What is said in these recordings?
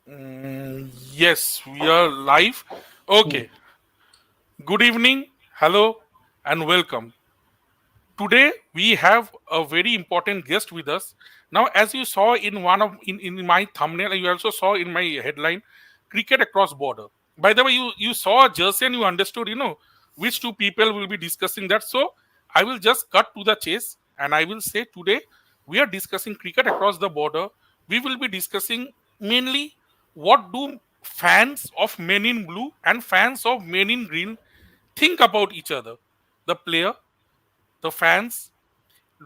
Yes, we are live. Okay. Good evening, hello, and welcome. Today we have a very important guest with us. Now, as you saw in in my thumbnail, you also saw in my headline, cricket across border. By the way, you saw a jersey and you understood, which two people will be discussing that. So I will just cut to the chase and I will say today we are discussing cricket across the border. We will be discussing mainly what do fans of men in blue and fans of men in green think about each other, the player, the fans.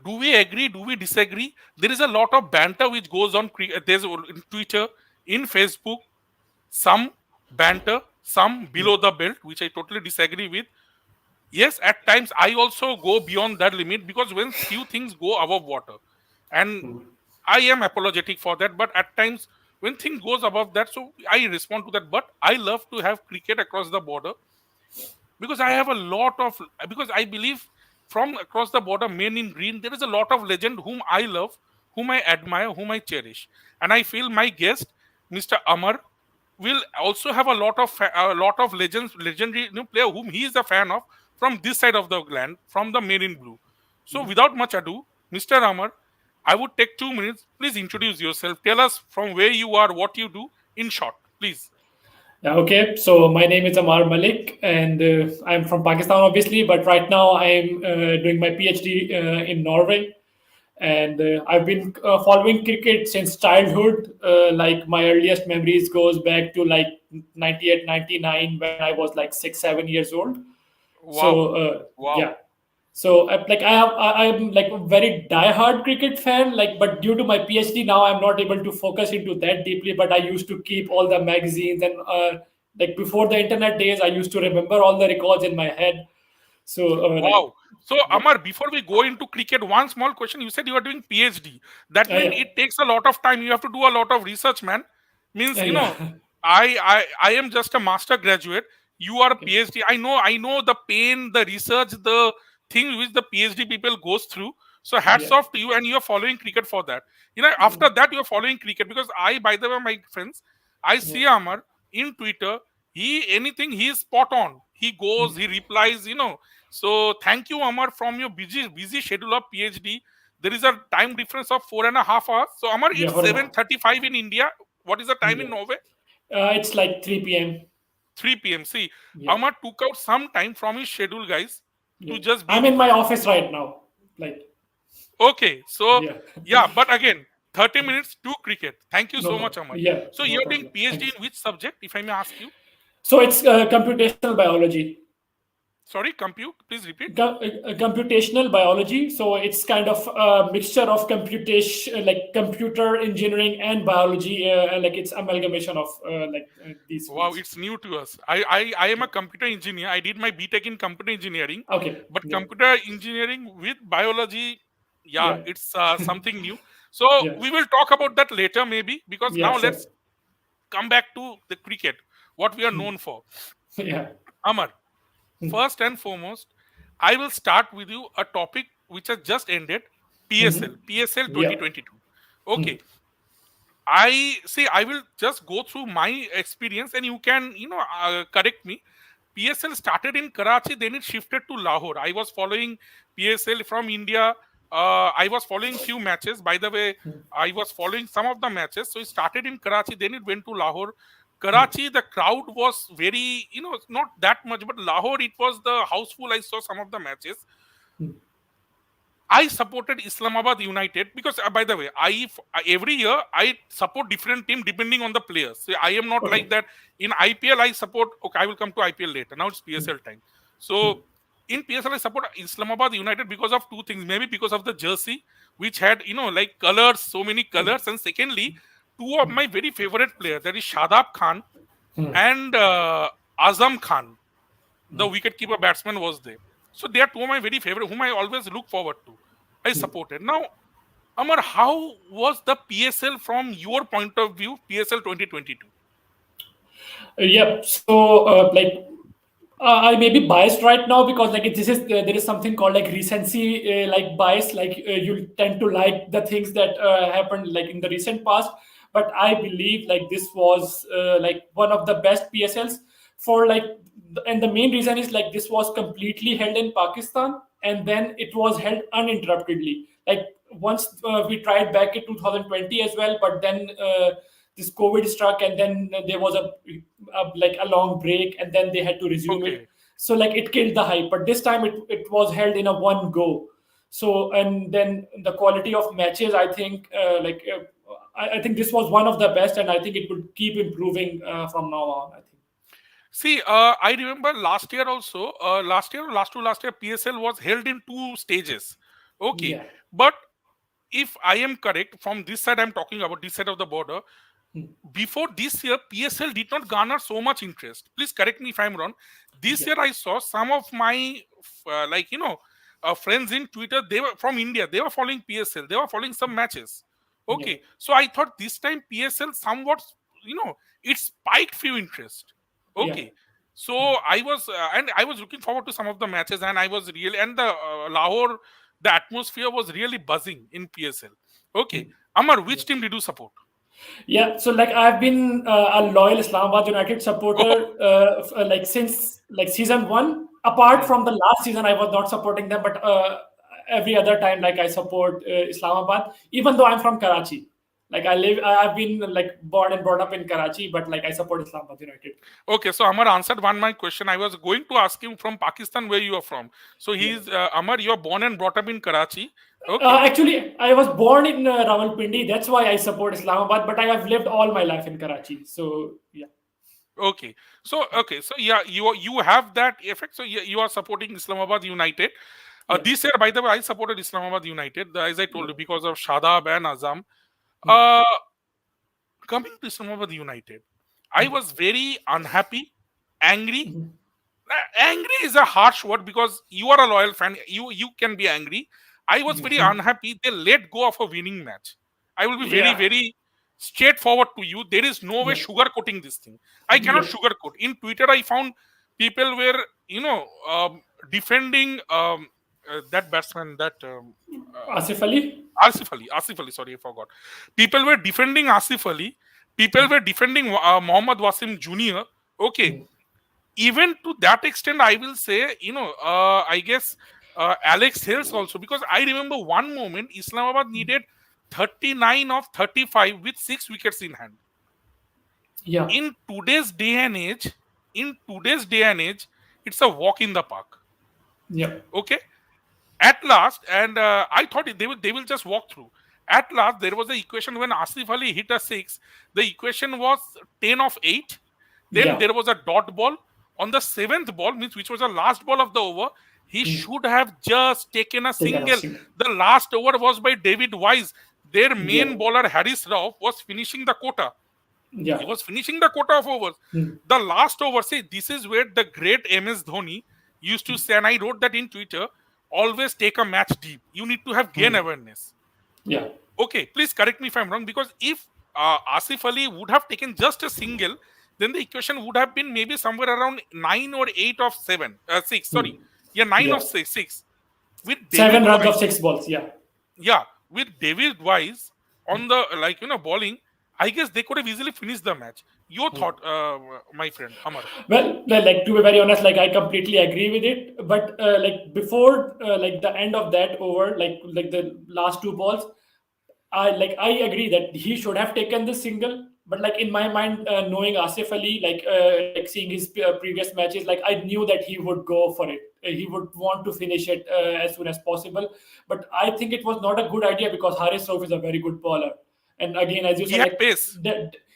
Do we agree, do we disagree? There is a lot of banter which goes on. There's in Twitter, in Facebook, some banter, some below the belt, which I totally disagree with. Yes, at times I also go beyond that limit, because when few things go above water, and I am apologetic for that, but at times when things goes above that, so I respond to that. But I love to have cricket across the border, because I have a lot of, because I believe from across the border, men in green, there is a lot of legend whom I love, whom I admire, whom I cherish, and I feel my guest, Mr. Amar, will also have a lot of legendary player whom he is a fan of from this side of the land, from the men in blue. So without much ado, Mr. Amar, I would take 2 minutes. Please introduce yourself. Tell us from where you are, what you do, in short, please. Yeah, okay, so my name is Amar Malik, and I'm from Pakistan, obviously, but right now I'm doing my PhD in Norway. And I've been following cricket since childhood. Like my earliest memories goes back to like 98, 99, when I was like 6, 7 years old. Wow. So Wow. yeah, so I'm like a very diehard cricket fan. Like, but due to my PhD now, I'm not able to focus into that deeply. But I used to keep all the magazines, and like before the internet days, I used to remember all the records in my head. So Wow. So, yeah, Amar, before we go into cricket, one small question. You said you are doing PhD. That means yeah, it takes a lot of time. You have to do a lot of research, man. Means, yeah. I am just a master graduate. You are a Okay. PhD. I know the pain, the research, the thing which the PhD people goes through. So hats Yeah. off to you, and you are following cricket for that. After that, you are following cricket, because by the way, my friends, I Yeah. see Amar in Twitter. Anything he is spot on. He goes, he replies. So thank you, Amar, from your busy schedule of PhD. There is a time difference of 4.5 hours. So Amar, Yeah. it's Hold on. 7:35 in India. What is the time Yeah. in Norway? It's like 3 p.m. 3 p.m. See, Yeah. Amar took out some time from his schedule, guys, Yeah. to just be I'm in with my us. office right now. Like, Okay, so yeah. yeah, but again, 30 minutes to cricket. Thank you No so problem. much, Amar. Yeah. So No you're doing problem. PhD Thanks. in which subject, if I may ask you? So it's computational biology. Sorry, compute. Please repeat. Computational biology. So it's kind of a mixture of computation, like computer engineering and biology. And like it's amalgamation of these Wow, fields. it's new to us. I am a computer engineer. I did my BTech in computer engineering, Okay. but Yeah. computer engineering with biology, yeah, Yeah. it's something new. So Yeah. we will talk about that later, maybe, because Yeah. now Sure. let's come back to the cricket, what we are known for. Yeah. Amar, first and foremost, I will start with you a topic which has just ended, PSL Yeah. 2022. Okay, I see. I will just go through my experience, and you can, correct me. PSL started in Karachi, then it shifted to Lahore. I was following PSL from India. I was following few matches. By the way, I was following some of the matches. So it started in Karachi, then it went to Lahore. Karachi, the crowd was very, not that much, but Lahore, it was the houseful. I saw some of the matches. I supported Islamabad United because, by the way, every year I support different team depending on the players. So I am not like Okay. that. In IPL, I support. Okay, I will come to IPL later. Now it's PSL time. So in PSL, I support Islamabad United because of two things. Maybe because of the jersey, which had like colors, so many colors, and secondly, two of my very favorite players, that is Shadab Khan and Azam Khan, the wicketkeeper batsman, was there. So they are two of my very favorite, whom I always look forward to. I supported. Now, Amar, how was the PSL from your point of view? PSL 2022. Yeah. So I may be biased right now because like this is there is something called like recency like bias. Like you tend to like the things that happened like in the recent past. but I believe like this was like one of the best PSLs for like, and the main reason is like this was completely held in Pakistan, and then it was held uninterruptedly. Like once we tried back in 2020 as well, but then this COVID struck, and then there was like a long break, and then they had to resume it. Okay. So like it killed the hype. But this time it was held in a one go. So and then the quality of matches, I think I think this was one of the best, and I think it would keep improving from now on. I think. See, I remember last year also, last year or last year, PSL was held in two stages. Okay. Yeah. But if I am correct, from this side, I'm talking about this side of the border, Hmm. before this year, PSL did not garner so much interest. Please correct me if I'm wrong. This Yeah. year, I saw some of my, friends in Twitter, they were from India, they were following PSL, they were following some matches. Yeah. Okay. So I thought this time PSL somewhat, you know, it spiked few interest. Yeah. Okay. So and I was looking forward to some of the matches, and I was really, and the Lahore, the atmosphere was really buzzing in PSL. Okay. Amar, Yeah. which team did you support? Yeah, so like I've been a loyal Islamabad United Oh, supporter like since like season one. Apart hmm. from the last season, I was not supporting them, but every other time, like I support Islamabad, even though I'm from Karachi. Like I've been like born and brought up in Karachi, but like I support Islamabad United. Okay, so Amar answered one my question. I was going to ask him from Pakistan where you are from. So Yeah. he's Amar. You are born and brought up in Karachi. Okay, Actually, I was born in Rawalpindi. That's why I support Islamabad, but I have lived all my life in Karachi. So yeah, okay. So yeah, you have that effect. So you are supporting Islamabad United. yeah, This year, by the way, I supported Islamabad United, as I told yeah. you, because of Shadab and Azam. Hmm. Uh, Coming to Islamabad United, I was very unhappy, angry. Mhm. Angry is a harsh word because you are a loyal fan. You can be angry. I was very unhappy. They let go of a winning match. I will be very Yeah, very straightforward to you. There is no way yeah, sugarcoating this thing. I cannot yeah. sugarcoat. In Twitter, I found people were defending that batsman, that Asif Ali. Asif Ali. Asif Ali. Sorry, I forgot. People were defending Asif Ali. People were defending Mohammad Wasim Jr. Okay, Hmm. even to that extent, I will say, I guess Alex Hales also, because I remember one moment Islamabad needed 39 of 35 with 6 wickets in hand. Yeah, In today's day and age, in today's day and age, it's a walk in the park. yeah, Okay, at last, and I thought they will just walk through. At last, there was the equation when Asif Ali hit a six. The equation was 10 of 8. Then yeah. there was a dot ball on the seventh ball, means which was the last ball of the over. He Hmm. should have just taken a Take a single. single. The last over was by David Wise. Their Yeah, main bowler Harris Rao was finishing the quota. He yeah. was finishing the quota of overs. Hmm. The last over, see, this is where the great MS Dhoni used to say, and I wrote that in Twitter, always take a match deep. You need to have gain Hmm. awareness. Yeah, Okay, please correct me if I'm wrong, because if Asif Ali would have taken just a single, then the equation would have been maybe somewhere around 9 or 8 of 6. hmm. Yeah, nine Yeah. of six. With David 7 runs of Wise, 6 balls. Yeah. yeah, with David Wise on the bowling, I guess they could have easily finished the match. Your thought, my friend Amar? Well, like to be very honest, like I completely agree with it. But like before, like the end of that over, like the last 2 balls, I agree that he should have taken this single. But like in my mind, knowing Asif Ali, like seeing his previous matches, like I knew that he would go for it. He would want to finish it as soon as possible. But I think it was not a good idea because Haris Rauf is a very good bowler. And again, as you He said, had like pace.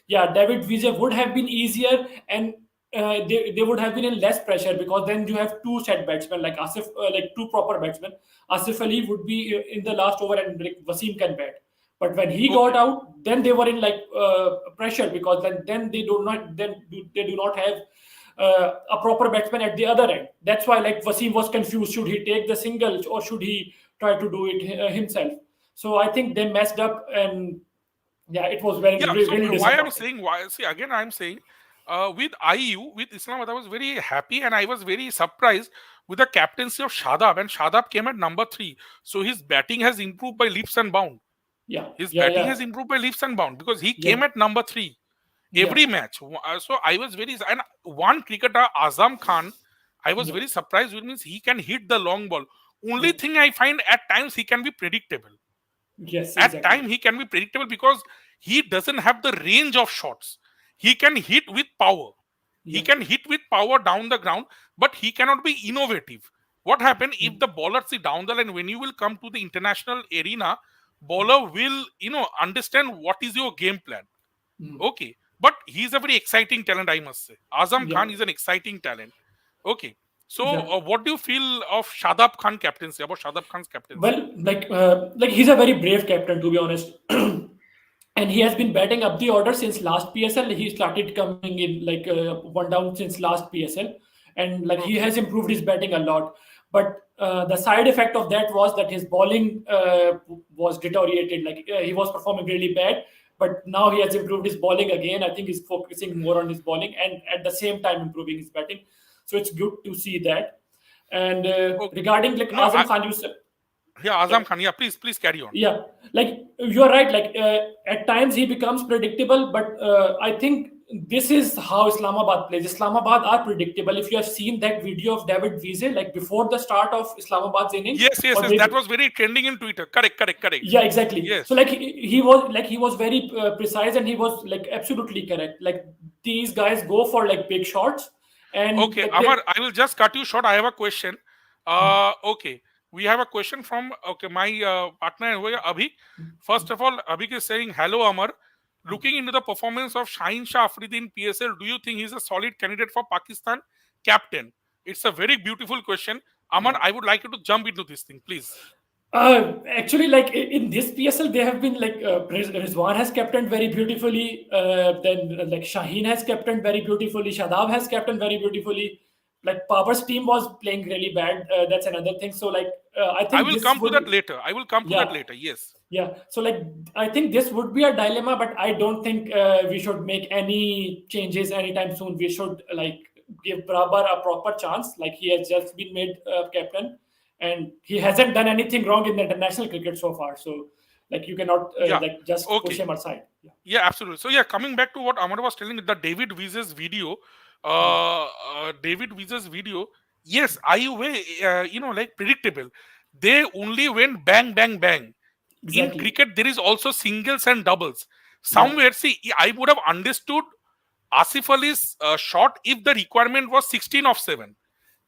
yeah, David Vijay would have been easier, and they would have been in less pressure because then you have two set batsmen like Asif, like two proper batsmen. Asif Ali would be in the last over, and like Wasim can bat. But when he got Okay. out, then they were in like pressure because then they do not have a proper batsman at the other end. That's why like Wasim was confused. Should he take the single or should he try to do it himself? So I think they messed up, and yeah, it was very Yeah, so really why I'm disappointing. saying, why, see, again I'm saying, with IU, with Islamabad, I was very happy and I was very surprised with the captaincy of Shadab, and Shadab came at number 3. So his batting has improved by leaps and bounds. yeah, His yeah, batting yeah, has improved by leaps and bounds because he yeah, came at number three yeah, every match. So I was very, and one cricketer, Azam Khan, I was yeah, very surprised, which means he can hit the long ball. yeah. Only thing I find at times he can be predictable. Yes, At exactly. time he can be predictable because he doesn't have the range of shots. He can hit with power. He Yeah, can hit with power down the ground, but he cannot be innovative. What happen if mm, the bowler see down the line, when you will come to the international arena, bowler will understand what is your game plan. mm, Okay, but he's a very exciting talent, I must say. Azam yeah, Khan is an exciting talent. Okay, so yeah. what do you feel of Shadab Khan captaincy? About Shadab Khan's captaincy? Well, like he's a very brave captain, to be honest. And he has been batting up the order since last PSL. He started coming in like one down since last PSL, and like he Okay, has improved his batting a lot. But the side effect of that was that his bowling was deteriorated. Like he was performing really bad, but now he has improved his bowling again. I think he's focusing more on his bowling and at the same time improving his batting. So it's good to see that. And okay. regarding like No, Azam Khan, you said, yeah, yeah, Azam Khan. Yeah, please carry on. yeah, like you're right. Like at times he becomes predictable, but I think this is how Islamabad plays. Islamabad are predictable. If you have seen that video of David Wiese, like before the start of Islamabad's innings, Yes, yes, or yes. That maybe was very trending in Twitter. Correct, correct, correct. yeah, exactly. So Yes. like he was very precise and he was like absolutely correct. Like these guys go for like big shots and Okay, like Amar, they. I will just cut you short. I have a question. Okay, we have a question from my partner over here, Abhi. First of all, Abhi is saying hello, Amar. Looking into the performance of Shaheen Shah Afridi in PSL, do you think he's a solid candidate for Pakistan captain? It's a very beautiful question. Amar, Yeah. I would like you to jump into this thing, please. Actually, like in this PSL, they have been like Rizwan has captained very beautifully. Then like Shaheen has captained very beautifully. Shadab has captained very beautifully. Like Power's team was playing really bad. That's another thing. So like I I think will this come to would that later. I will come to that yeah, later. Yes. yeah. So like I think this would be a dilemma, but I don't think we should make any changes anytime soon. We should like give Brabar a proper chance. Like he has just been made captain, and he hasn't done anything wrong in the international cricket so far. So like you cannot Yeah. like just push Okay. him aside. Yeah. Yeah, absolutely. So yeah, coming back to what Amar was telling, the David Wies's video, Hmm. David Wies's video, yes, I were like predictable. They only went bang, bang, bang. In Exactly. cricket, there is also singles and doubles. Yeah. Somewhere, see, I would have understood Asif Ali's shot if the requirement was 16 of 7.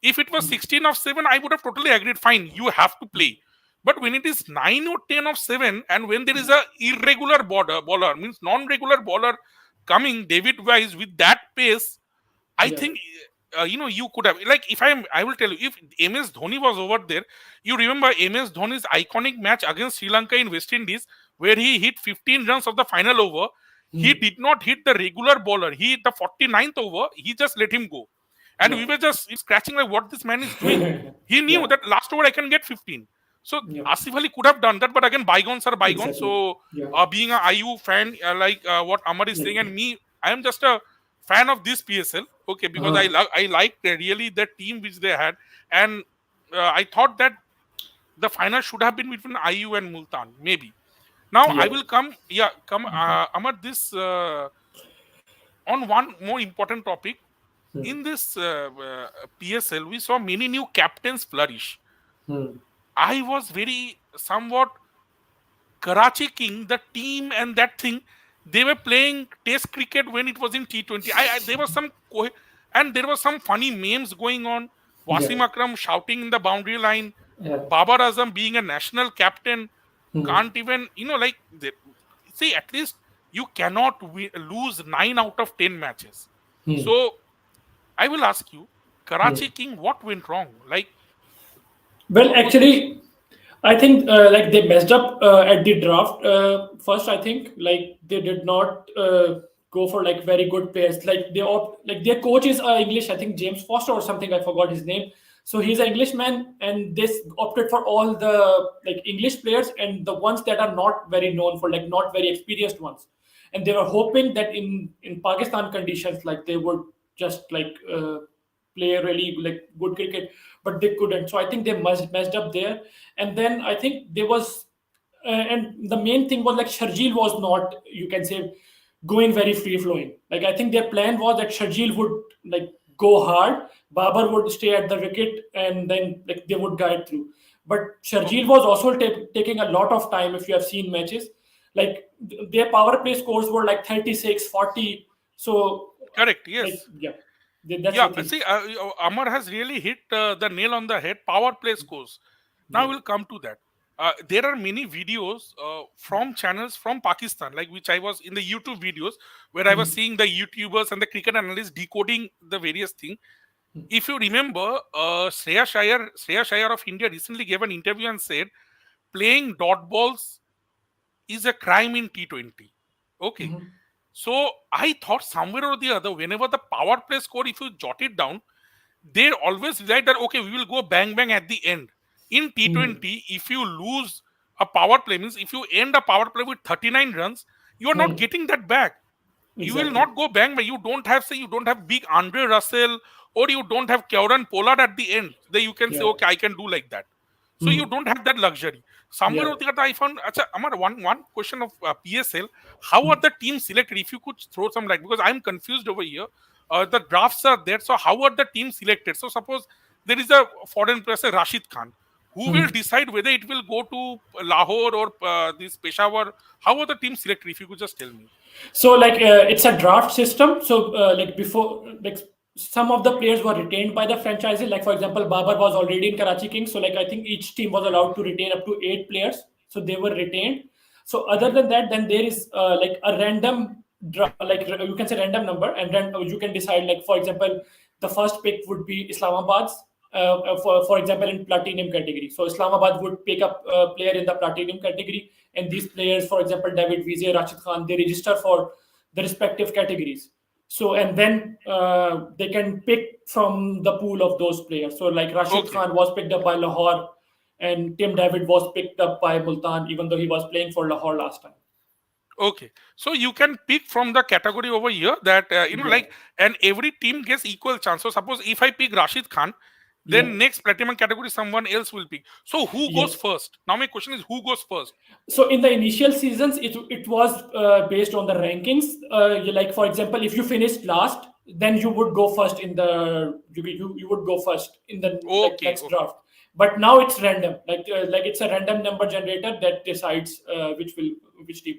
If it was Hmm. 16 of 7, I would have totally agreed, fine, you have to play. But when it is 9 or 10 of 7, and when there is a irregular bowler, means non-regular bowler coming David Wise with that pace, I Yeah. think you could have, like, if I will tell you, if MS Dhoni was over there, you remember MS Dhoni's iconic match against Sri Lanka in West Indies, where he hit 15 runs of the final over. He Hmm. did not hit the regular bowler. He hit the 49th over. He just let him go, and Yeah. we were just scratching like what this man is doing. He knew Yeah. that last over I can get 15. So Yeah. Asif Ali could have done that, but again, bygones are bygones. Exactly. So Yeah. being a IU fan, like what Amar is saying, Like. and me, I am just a fan of this PSL. Okay, because Uh, I liked really the team which they had, and I thought that the final should have been between IU and Multan, maybe. Now I yeah. will come, yeah, come, Amar, this on one more important topic. Hmm. In this PSL, we saw many new captains flourish. Hmm. I was very somewhat Karachi King, the team and that thing, they were playing Test cricket when it was in T20. There was some and there was some funny memes going on. Yeah. Wasim Akram shouting in the boundary line, Yeah. Babar Azam being a national captain Hmm. can't even see, at least you cannot lose 9 out of 10 matches. Hmm. So I will ask you, Hmm. Karachi King, what went wrong? Like, Well, what was the issue? actually, I think like they messed up at the draft. First, I think like they did not go for like very good players. Like like their coach is English. I think James Foster or something. I forgot his name. So he's an Englishman, and this opted for all the like English players and the ones that are not very known for like not very experienced ones. And they were hoping that in Pakistan conditions, like they would just like play really like good cricket, but they couldn't. So I think they messed up there. And then I think there was and the main thing was like Sharjeel was not, you can say, going very free flowing. Like I think their plan was that Sharjeel would like go hard, Babar would stay at the wicket, and then like they would guide through. But Sharjeel Okay. was also taking a lot of time. If you have seen matches, like their power play scores were like 36, 40. So Correct. like Yes. yeah, that's Yeah. the thing. See, Amar has really hit the nail on the head. Power play scores. Now Yeah. we'll come to that. There are many videos from channels from Pakistan, like which I was in the YouTube videos where I was Mhm. seeing the YouTubers and the cricket analysts decoding the various things. If you remember, Shreya Shire of India recently gave an interview and said playing dot balls is a crime in T20. Okay. Mhm. So I thought somewhere or the other, whenever the power play score, if you jot it down, they always write that okay, we will go bang bang at the end. In Mhm. T20, if you lose a power play, means if you end a power play with 39 runs, you are not Mhm. getting that back. You will Exactly. not go bang bang. You don't have, say, you don't have big Andre Russell, or you don't have Kieran Pollard at the end. Then you can say, Yeah. okay, I can do like that. So you Mhm. don't have that luxury. Somewhere Yeah. or the other, I found. Acha, Amar, one question of PSL: how are Mhm. the teams selected? If you could throw some light, because I'm confused over here. The drafts are there. So how are the teams selected? So suppose there is a foreign player, say Rashid Khan, who will Mhm. decide whether it will go to Lahore or this Peshawar. How are the teams selected? If you could just tell me. So like it's a draft system. So like before, like some of the players were retained by the franchisee. Like for example, Babar was already in Karachi Kings. So like I think each team was allowed to retain up to 8 players. So they were retained. So other than that, then there is like a random like you can say random number, and then you can decide. Like for example, the first pick would be Islamabad's. For example, in platinum category. So Islamabad would pick up a player in the platinum category, and these players, for example, David Vizay, Rashid Khan, they register for the respective categories. So and then they can pick from the pool of those players. So like Rashid Okay. Khan was picked up by Lahore, and Tim David was picked up by Multan, even though he was playing for Lahore last time. Okay, so you can pick from the category over here that Yeah, like, and every team gets equal chance. So suppose if I pick Rashid Khan, yeah, then next platinum category someone else will pick. So who goes yes. first? Now my question is who goes first? So in the initial seasons, it was based on the rankings. Like for example, if you finished last, then you would go first in the you would go first in the like Okay, next okay, draft. But now it's random. Like it's a random number generator that decides which team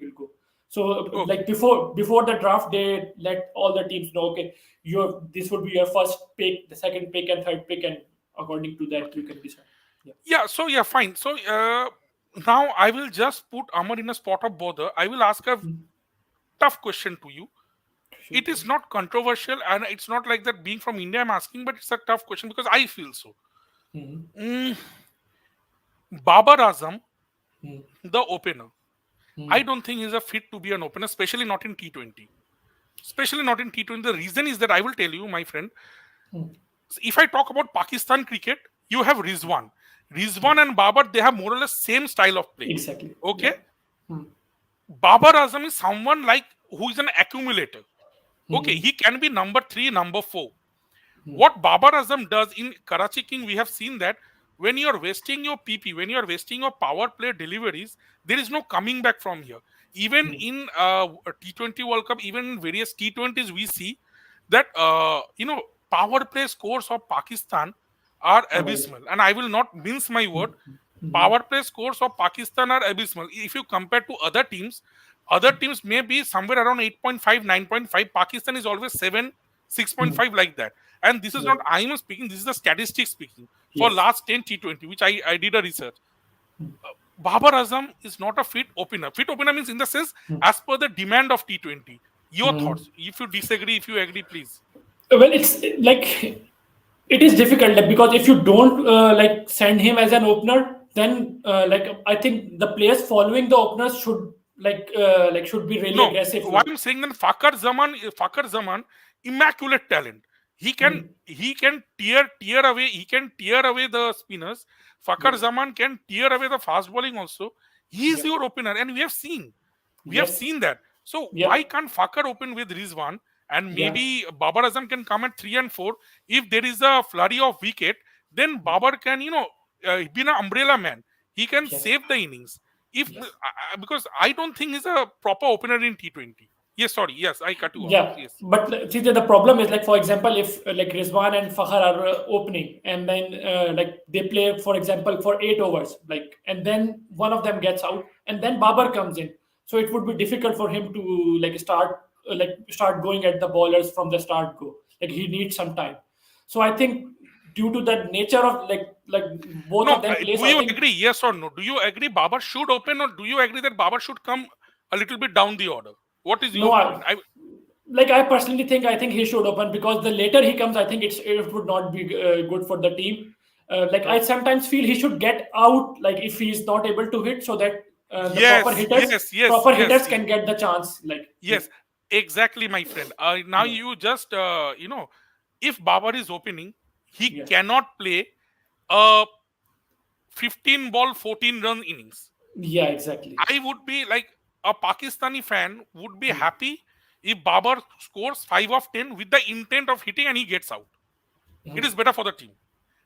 will go. So like okay, before the draft, they let all the teams know. Okay, your this would be your first pick, the second pick, and third pick, and according to that okay. you can decide. Yeah. Yeah, so yeah, fine. So now I will just put Amar in a spot of bother. I will ask a Mm. tough question to you. Sure. It is not controversial, and it's not like that being from India I'm asking, but it's a tough question because I feel so. Mhm. Mm, Babar Azam, Mm. the opener, I Mm. don't think he's a fit to be an opener, especially not in T20. Especially not in T20. The reason is that I will tell you, my friend, Mm. if I talk about Pakistan cricket, you have Rizwan. Yeah. Rizwan and Babar, they have more or less same style of play. Exactly. Okay? Yeah. Mm. Babar Azam is someone like who is an accumulator. Okay, Mm-hmm. he can be number three, number four. Mm. What Babar Azam does in Karachi King, we have seen that when you are wasting your PP, when you are wasting your power play deliveries, there is no coming back from here. Even Mm. in T20 World Cup, even in various T20s, we see that power play scores of Pakistan are All right. abysmal, and I will not mince my word. Mm-hmm. Power play scores of Pakistan are abysmal. If you compare to other teams may be somewhere around 8.5, 9.5. Pakistan is always 7, Mm. 6.5 like that. And this is Yeah. not I am speaking, this is the statistics speaking for Yes. last 10 T20, which I did a research. Babar Azam is not a fit opener. Fit opener means in the sense Mm. as per the demand of T20. Your Mm. thoughts. If you disagree, if you agree, please. Well, it's like it is difficult like, because if you don't like send him as an opener, then like I think the players following the openers should like should be really No, aggressive. why I'm saying that Fakar Zaman, immaculate talent. He can Mm. he can tear away the spinners. Yeah. Fakar Zaman can tear away the fast bowling also. He is Yeah. your opener, and we have Yes. seen that. So why Yeah. can't Fakar open with Rizwan, and Yeah. maybe Babar Azam can come at 3 and 4? If there is a flurry of wicket, then Babar can be an umbrella man. He can Yes. save the innings. If Yes. because I don't think he's a proper opener in T20. Yes, sorry. Yes, I cut you off. Yeah, Yes. but see, the problem is like, for example, if like Rizwan and Fakhar are opening, and then like they play, for example, for 8 overs, like, and then one of them gets out, and then Babar comes in, so it would be difficult for him to start going at the bowlers from the start go. Like he needs some time. So I think due to the nature of like both No, of them play, do so I you think agree? Yes or no? Do you agree Babar should open, or do you agree that Babar should come a little bit down the order? What is no, your point? I personally think I think he should open, because the later he comes, I think it would not be good for the team. Like I Okay. sometimes feel he should get out, like if he's not able to hit, so that the proper Yes, hitters yes, yes, proper yes, hitters can get the chance. Like yes. Exactly, my friend. Now yeah, you just if Babar is opening, he yeah, cannot play a 15 ball 14 run innings. yeah, exactly. I would be like a Pakistani fan would be Hmm. happy if Babar scores 5 of 10 with the intent of hitting and he gets out. It Hmm. is better for the team.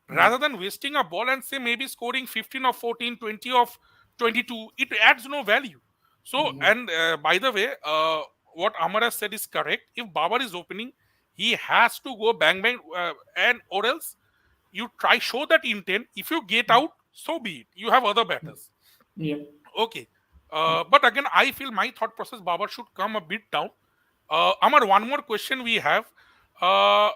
Yeah. Rather than wasting a ball and say maybe scoring 15 of 14, 20 of 22, it adds no value. So, Hmm. and by the way, what Amar has said is correct. If Babar is opening, he has to go bang bang, and or else you try show that intent. If you get out, so be it. You have other batters. Yeah. Okay. But again, I feel my thought process Babar should come a bit down. Amar, one more question we have. Uh,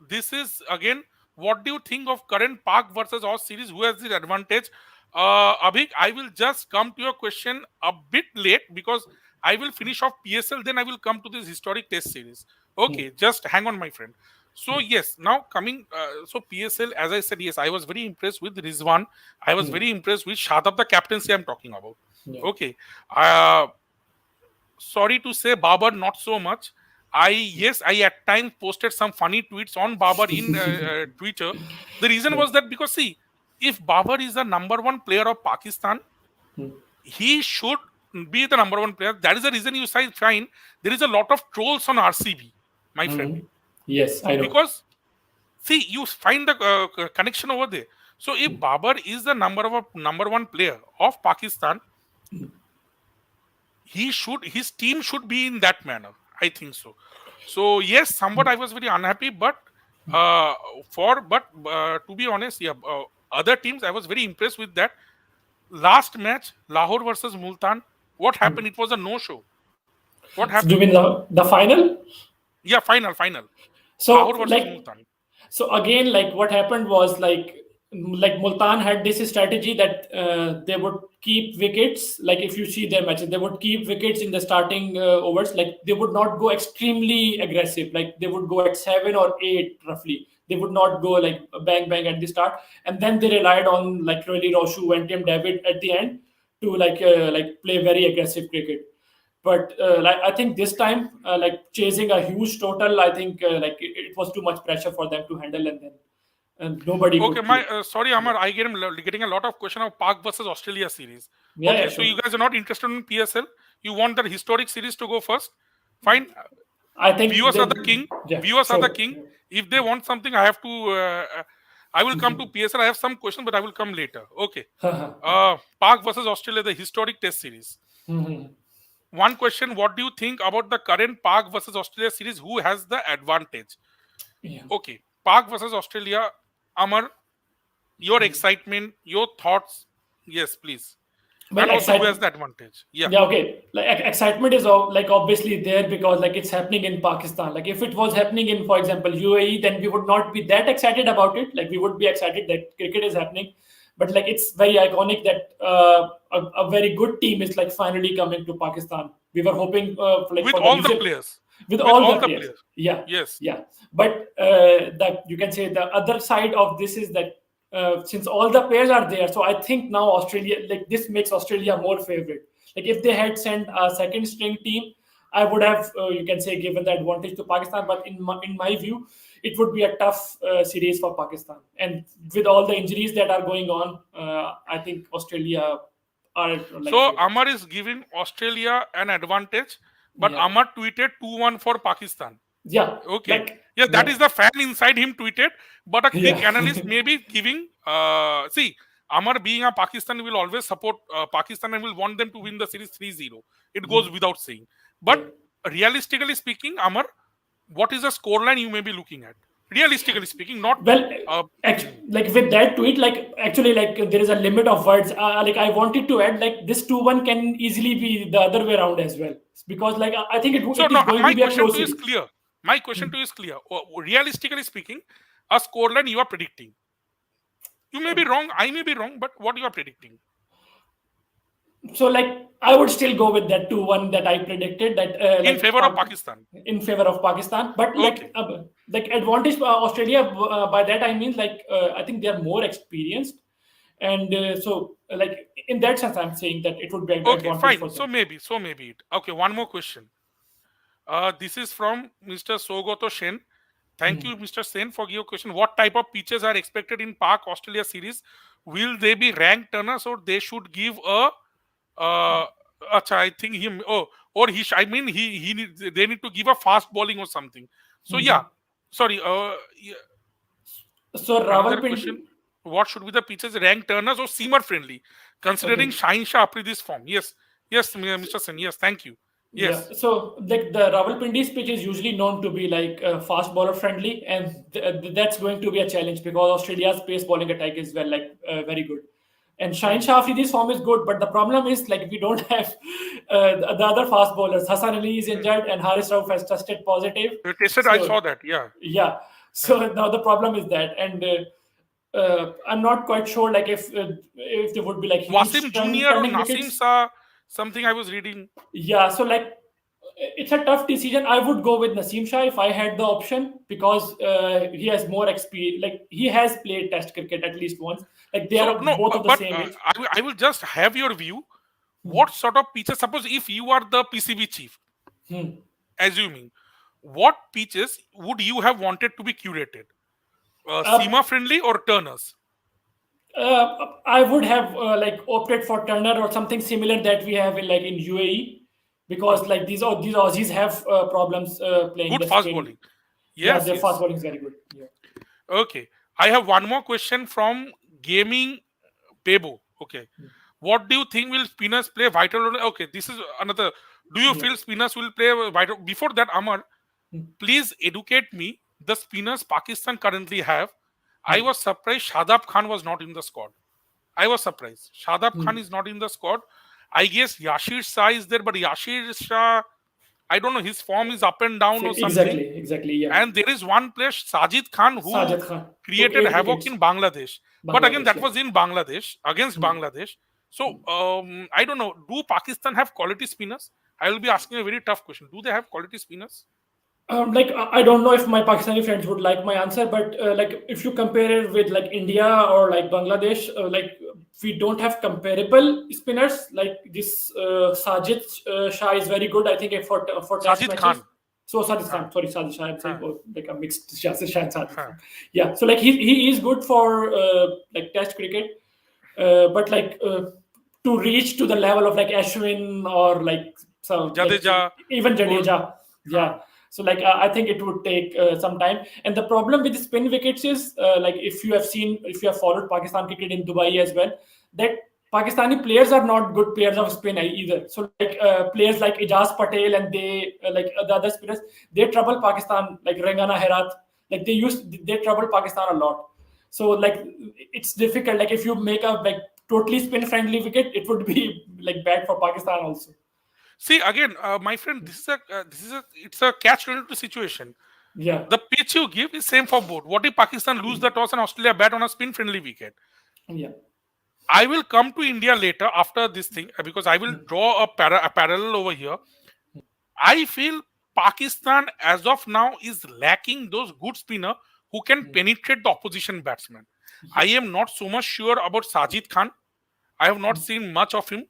this is again, what do you think of current Park versus Oz series? Who has the advantage? Abhik, I will just come to your question a bit late because I will finish off PSL, then I will come to this historic test series. Hmm. Okay, just hang on, my friend. So Hmm. yes, now coming, so PSL, as I said, yes, I was very impressed with Rizwan. I was Hmm. very impressed with Shadab, the captaincy I'm talking about. Yeah. Okay, uh, sorry to say, Babar not so much. I at times posted some funny tweets on Babar in Twitter. The reason Yeah. was that because see, if Babar is the number one player of Pakistan, Hmm. he should be the number one player. That is the reason you find there is a lot of trolls on RCB, my friend. Hmm. Yes, I know. Because see, you find the connection over there. So if Babar is the number one player of Pakistan, his team should be in that manner. I think so. So yes, somewhat I was very unhappy, but uh, to be honest, yeah, other teams I was very impressed with that. Last match, Lahore versus Multan, what happened? It was a no show. What So do you happened? mean the final? Yeah, final. Lahore So versus Multan. so again, like what happened was like Multan had this strategy that they would keep wickets. Like if you see their matches, they would keep wickets in the starting overs. Like they would not go extremely aggressive. Like they would go at 7 or 8 roughly. They would not go like bang bang at the start, and then they relied on like really Roshu and Tim David at the end to like play very aggressive cricket. But like I think this time, like chasing a huge total, I think it was too much pressure for them to handle, and then and nobody Okay, could my play. sorry, Yeah, Amar, getting a lot of question of Park versus Australia series. yeah, Okay, yeah, so you sure. guys are not interested in PSL. You want the historic series to go first. Fine. I think Viewers are the then king. yeah, Viewers are the sure. king. If they want something, I have to. I will come to PSL. I have some questions, but I will come later. Okay. Park versus Australia, the historic test series. Mhm. One question: what do you think about the current Park versus Australia series? Who has the advantage? Yeah. Okay, Park versus Australia. Amar, your excitement, your thoughts. Yes, please. Well, And also, who has excitement. the advantage? Yeah. Yeah, okay. Like excitement is like obviously there because like it's happening in Pakistan. Like if it was happening in, for example, UAE, then we would not be that excited about it. Like we would be excited that cricket is happening, but like it's very iconic that a very good team is like finally coming to Pakistan. We were hoping for, like With for the all the New players. with With all all the the players. players. Yeah, Yes. yeah. But that you can say the other side of this is that since all the players are there, so I think now Australia, like this makes Australia more favorite. Like if they had sent a second string team, I would have you can say given the advantage to Pakistan. But in my view, it would be a tough series for Pakistan. And with all the injuries that are going on, I think Australia are like So favorites. Amar is giving Australia an advantage, but Yeah, Amar tweeted 2-1 for Pakistan. yeah, Okay. like Yeah, that yeah, is the fan inside him tweeted, but a quick yeah. analyst may be giving see, Amar being a Pakistan will always support Pakistan and will want them to win the series 3-0. It goes Hmm. without saying. But Yeah. realistically speaking, Amar, what is the scoreline you may be looking at? Realistically speaking, not Well, uh, hmm. like with that tweet, like actually, like there is a limit of words. Like I wanted to add, like this 2-1 can easily be the other way around as well, because like I think So it no, is going to my be a question close to you is series. clear. My question to you is clear. Realistically speaking, a scoreline you are predicting. You may be wrong, I may be wrong, but what you are predicting So like I would still go with that 2-1 that I predicted, that in favor of Pakistan. in favor of Pakistan. But Okay, like advantage Australia, by that I mean like I think they are more experienced, and so like in that sense I'm saying that it would be an okay, advantage fine. for them. So maybe it. Okay, one more question. This is from Mr. Sogoto Shen. Thank you, Mr. Sen, for your question. What type of pitches are expected in Park Australia series? Will they be ranked turners or they should give a acha, I think him or he I mean he need, they need to give a fast bowling or something. So yeah, Mhm. sorry. Yeah, So another question. Rawalpindi, What should be the pitches ranked turners or seamer friendly, considering okay. Shine Shah Afridi's form? Yes, yes, Mr. Sen. Yes, thank you. Yeah, Yes. so like the Rawalpindi's pitch is usually known to be like fast bowler friendly, and that's going to be a challenge because Australia's pace bowling attack is well like very good. And Shaheen Hmm. Shah Afridi's form is good, but the problem is like we don't have the other fast bowlers. Hassan Ali is Hmm. injured, and Haris Rauf has tested positive. You tested. I So saw that. Yeah. yeah, so Hmm. now the problem is that, and I'm not quite sure like if there would be like Wasim huge Junior or turning Nasim wickets. Shah, something I was reading. Yeah, so like it's a tough decision. I would go with Naseem Shah if I had the option because he has more experience. Like he has played Test cricket at least once. Like they So are no, both of the but same age. I will just have your view. Hmm. What sort of pitches? Suppose if you are the PCB chief, Hmm. assuming, what pitches would you have wanted to be curated? Uh, Seamer friendly or turners? I would have like opted for Turner or something similar that we have in like in UAE because Okay, like these Aussies have problems playing good the fast spin. bowling. Yeah, Yes, their fast yes. bowling is very good. Yeah. Okay, I have one more question from Gaming Pebo. Okay, what do you think will spinners play vital role? Okay, this is another. Do you Yeah. feel spinners will play a vital? Before that, Amar, Hmm. please educate me. The spinners Pakistan currently have. I Hmm. was surprised Shadab Khan was not in the squad. I was surprised. Shadab Khan Hmm. is not in the squad. I guess Yashir Shah is there, but Yashir Shah, I don't know, his form is up and down or something. Exactly. Yeah. And there is one player, Sajid Khan, who Sajid Khan took created 8 wickets. havoc in Bangladesh. But again, Bangladesh. that Yeah. was in Bangladesh, against Hmm. Bangladesh. So I don't know. Do Pakistan have quality spinners? I will be asking a very tough question. Do they have quality spinners? Like I don't know if my Pakistani friends would like my answer, but like if you compare it with like India or like Bangladesh, like we don't have comparable spinners. Like this Sajid Shah is very good. I think for Test Sajid matches. Khan. So Sajid Huh, Khan, sorry Sajid Shah. I'm saying huh, like a mixed Shah and Sajid huh. Khan. Yeah, so like he is good for like Test cricket, but like to reach to the level of like Ashwin or like so like Jadeja, even or Jadeja, huh. yeah. So like I think it would take some time. And the problem with the spin wickets is like if you have followed Pakistan cricket in Dubai as well, that Pakistani players are not good players of spin either. So like players like Ijaz Patel and they like the other spinners, they trouble Pakistan like Rengana Herat. Like they trouble Pakistan a lot. So like it's difficult. Like if you make a like totally spin friendly wicket, it would be like bad for Pakistan also. See again, my friend. This is a it's a catch-22 situation. Yeah, The pitch you give is same for both. What if Pakistan lose the toss and Australia bat on a spin-friendly wicket? yeah. I will come to India later after this thing because I will draw a parallel over here. I feel Pakistan as of now is lacking those good spinner who can penetrate the opposition batsman. I Yeah. am not so much sure about Sajid Khan. I have not seen much of him.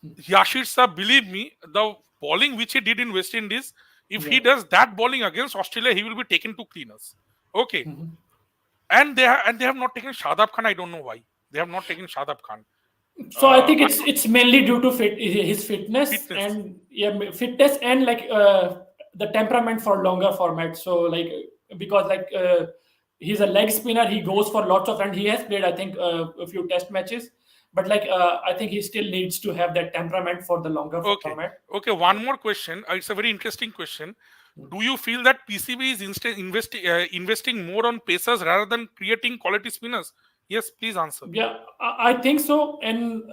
Yashir Shah, believe me, the bowling which he did in West Indies, if Yeah. he does that bowling against Australia, he will be taken to cleaners. Okay, and they have not taken Shadab Khan. I don't know why they have not taken Shadab Khan. So I think I it's don't it's mainly due to his fitness fitness. and yeah, fitness and like the temperament for longer format. So like because like he's a leg spinner. He goes for lots of runs. He has played, I think, a few test matches, but like I think he still needs to have that temperament for the longer Okay. format. Okay. Yeah. One more question. It's a very interesting question. Do you feel that PCB is investing more on pacers rather than creating quality spinners? Yes, please answer. Yeah, I think so, and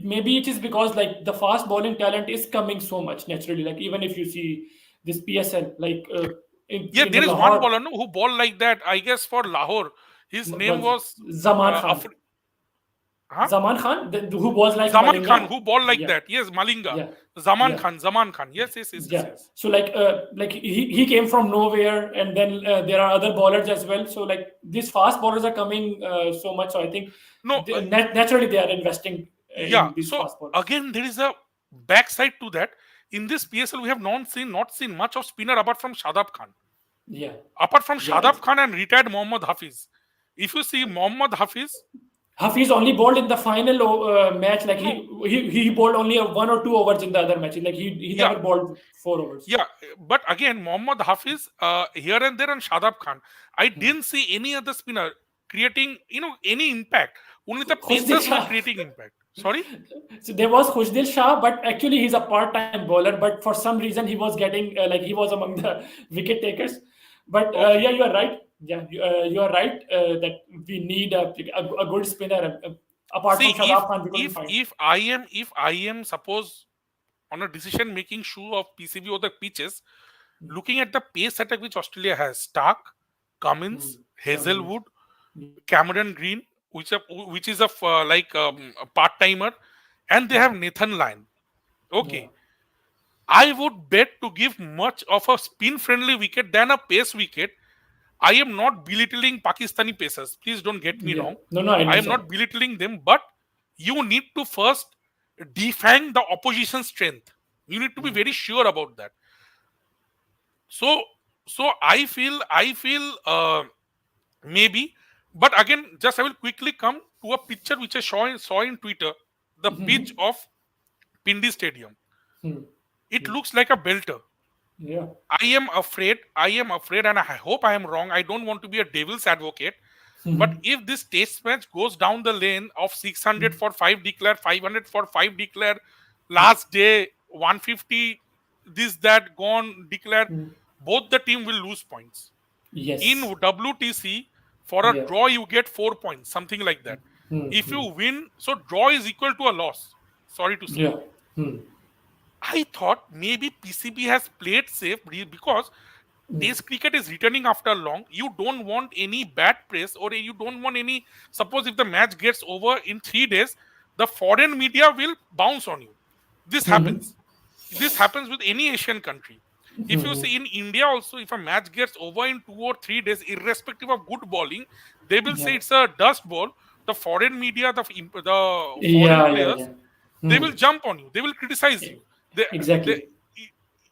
maybe it is because like the fast bowling talent is coming so much naturally. Like even if you see this PSL, like Yeah, in the there is one Lahore, bowler no, who bowled like that. I guess for Lahore, his name was was Zaman Khan. huh? Zaman Khan, who was like Zaman Khan, Malinga. who bowled like Yeah, that. Yes, Malinga. yeah, Zaman yeah, Khan, Zaman Khan. Yes, yes, yes, yes, yeah. yes. So like he came from nowhere, and then there are other bowlers as well. So like these fast bowlers are coming so much. So I think No, naturally they are investing yeah. in these So fast bowlers. again, there is a backside to that. In this PSL, we have not seen much of spinner apart from Shadab Khan. Yeah, Apart from yeah. Shadab Khan and retired Mohammad Hafiz. If you see Mohammad Hafiz, Hafiz only bowled in the final match. Like no, he bowled only 1 or 2 overs in the other matches. Like he yeah, never bowled 4 overs. yeah. But again, Mohammad Hafiz here and there and Shadab Khan. I didn't see any other spinner creating, any impact. Only the Khushdil pacers were Shah. creating impact. Sorry? So there was Khushdil Shah, but actually he's a part-time bowler. But for some reason he was getting like he was among the wicket takers. But yeah, Okay. you are right. Yeah, you are right that we need a good spinner. Apart See, from Shadab Khan, we couldn't find. if I am suppose on a decision making shoe of PCB or the pitches, looking at the pace attack which Australia has, Stark, Cummins, Cummins. Hazelwood, Cameron Green, which is a part timer, and they have Nathan Lyon. Yeah. Okay, I would bet to give much of a spin friendly wicket than a pace wicket. I am not belittling Pakistani pacers. Please don't get me Yeah. wrong. No, I I am understand. not belittling them, but you need to first define the opposition strength. You need to be very sure about that. So, so I feel maybe, but again, just I will quickly come to a picture which I saw in Twitter. The pitch of Pindi Stadium. Hmm. It looks like a belter. Yeah. I am afraid, and I hope I am wrong. I don't want to be a devil's advocate. But if this test match goes down the lane of 600 for 5 declare, 500 for 5 declare, last day 150, this, that, gone, declare, both the team will lose points. In Yes. WTC, for a Yeah. draw, you get 4 points, something like that. If you win, so draw is equal to a loss. Sorry to say. Yeah. Hmm. I thought maybe PCB has played safe because Test cricket is returning after long. You don't want any bad press, or you don't want any. Suppose if the match gets over in 3 days, the foreign media will bounce on you. This happens. This happens with any Asian country. If you see in India also, if a match gets over in 2 or 3 days, irrespective of good bowling, they will Yeah. say it's a dust ball. The foreign media, the foreign Yeah. Yeah. players, Yeah. they Hmm. will jump on you. They will criticize you. They, Exactly.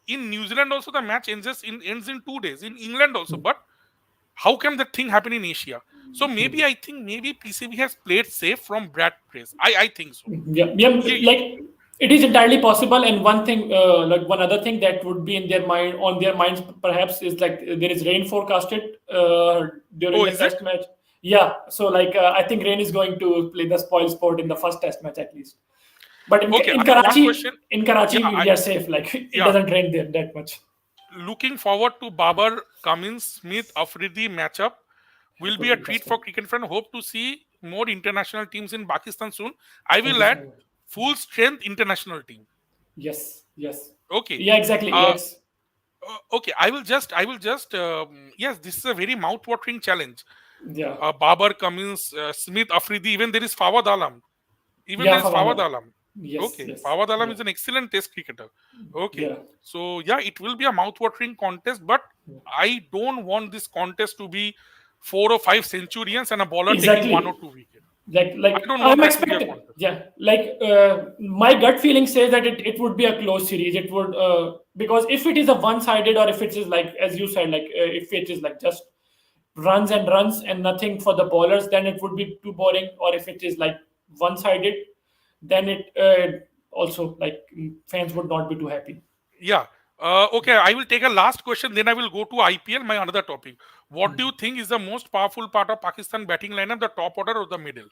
in New Zealand also the match ends in 2 days. In England also, but how can that thing happen in Asia? So maybe I think maybe PCB has played safe from Brad Press. I think so. Yeah. Yeah. Ye- Like it is entirely possible. And one thing, like one other thing that would be in their mind, on their minds, perhaps, is like there is rain forecasted during Oh, the is it? test match. Yeah. So like I think rain is going to play the spoil sport in the first test match at least. But Okay, I in have one question. Karachi, Yeah, we are safe. Like it yeah. doesn't rain there that much. Looking forward to Babar Cummins Smith Afridi matchup. Will It be would a be treat interesting. for cricket fan. Hope to see more international teams in Pakistan soon. I Thank will you so add much. full strength international team. Yes, yes. Okay. Yeah, exactly. Uh, Yes. okay. I will just. Yes, this is a very mouth-watering challenge. Yeah. Babar Cummins, Smith Afridi. Even there is Fawad Alam. Even Yeah, there is Fawad Fawad. Alam. Yes, Okay, yes. Fawad Alam Yeah. is an excellent test cricketer. Okay, Yeah. so yeah, it will be a mouth-watering contest, but I don't want this contest to be 4 or 5 centurions and a bowler taking one or Exactly. two wickets. I Like don't want I'm that to be a expecting. contest. Yeah. Like my gut feeling says that it would be a close series. It would because if it is a one-sided, or if it is like as you said, like if it is like just runs and nothing for the bowlers, then it would be too boring. Or if it is like one-sided, then it also like fans would not be too happy. Yeah. Okay, I will take a last question, then I will go to IPL, my another topic. What do you think is the most powerful part of Pakistan batting lineup, the top order or the middle?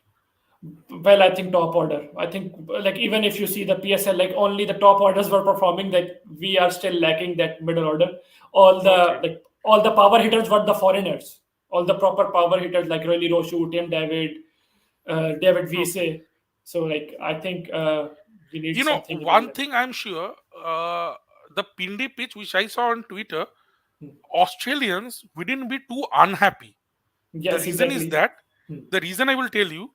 Well, I think top order. I think like even if you see the PSL, like only the top orders were performing. Like we are still lacking that middle order. Okay, All the power hitters were the foreigners. All the proper power hitters like Rolly Roshu, Tim David, David okay. Vise. So like I think we need You know, something in the one middle. thing I'm sure, the Pindi pitch, which I saw on Twitter, Australians wouldn't be too unhappy. The Yes, reason is exactly. that, the reason I will tell you,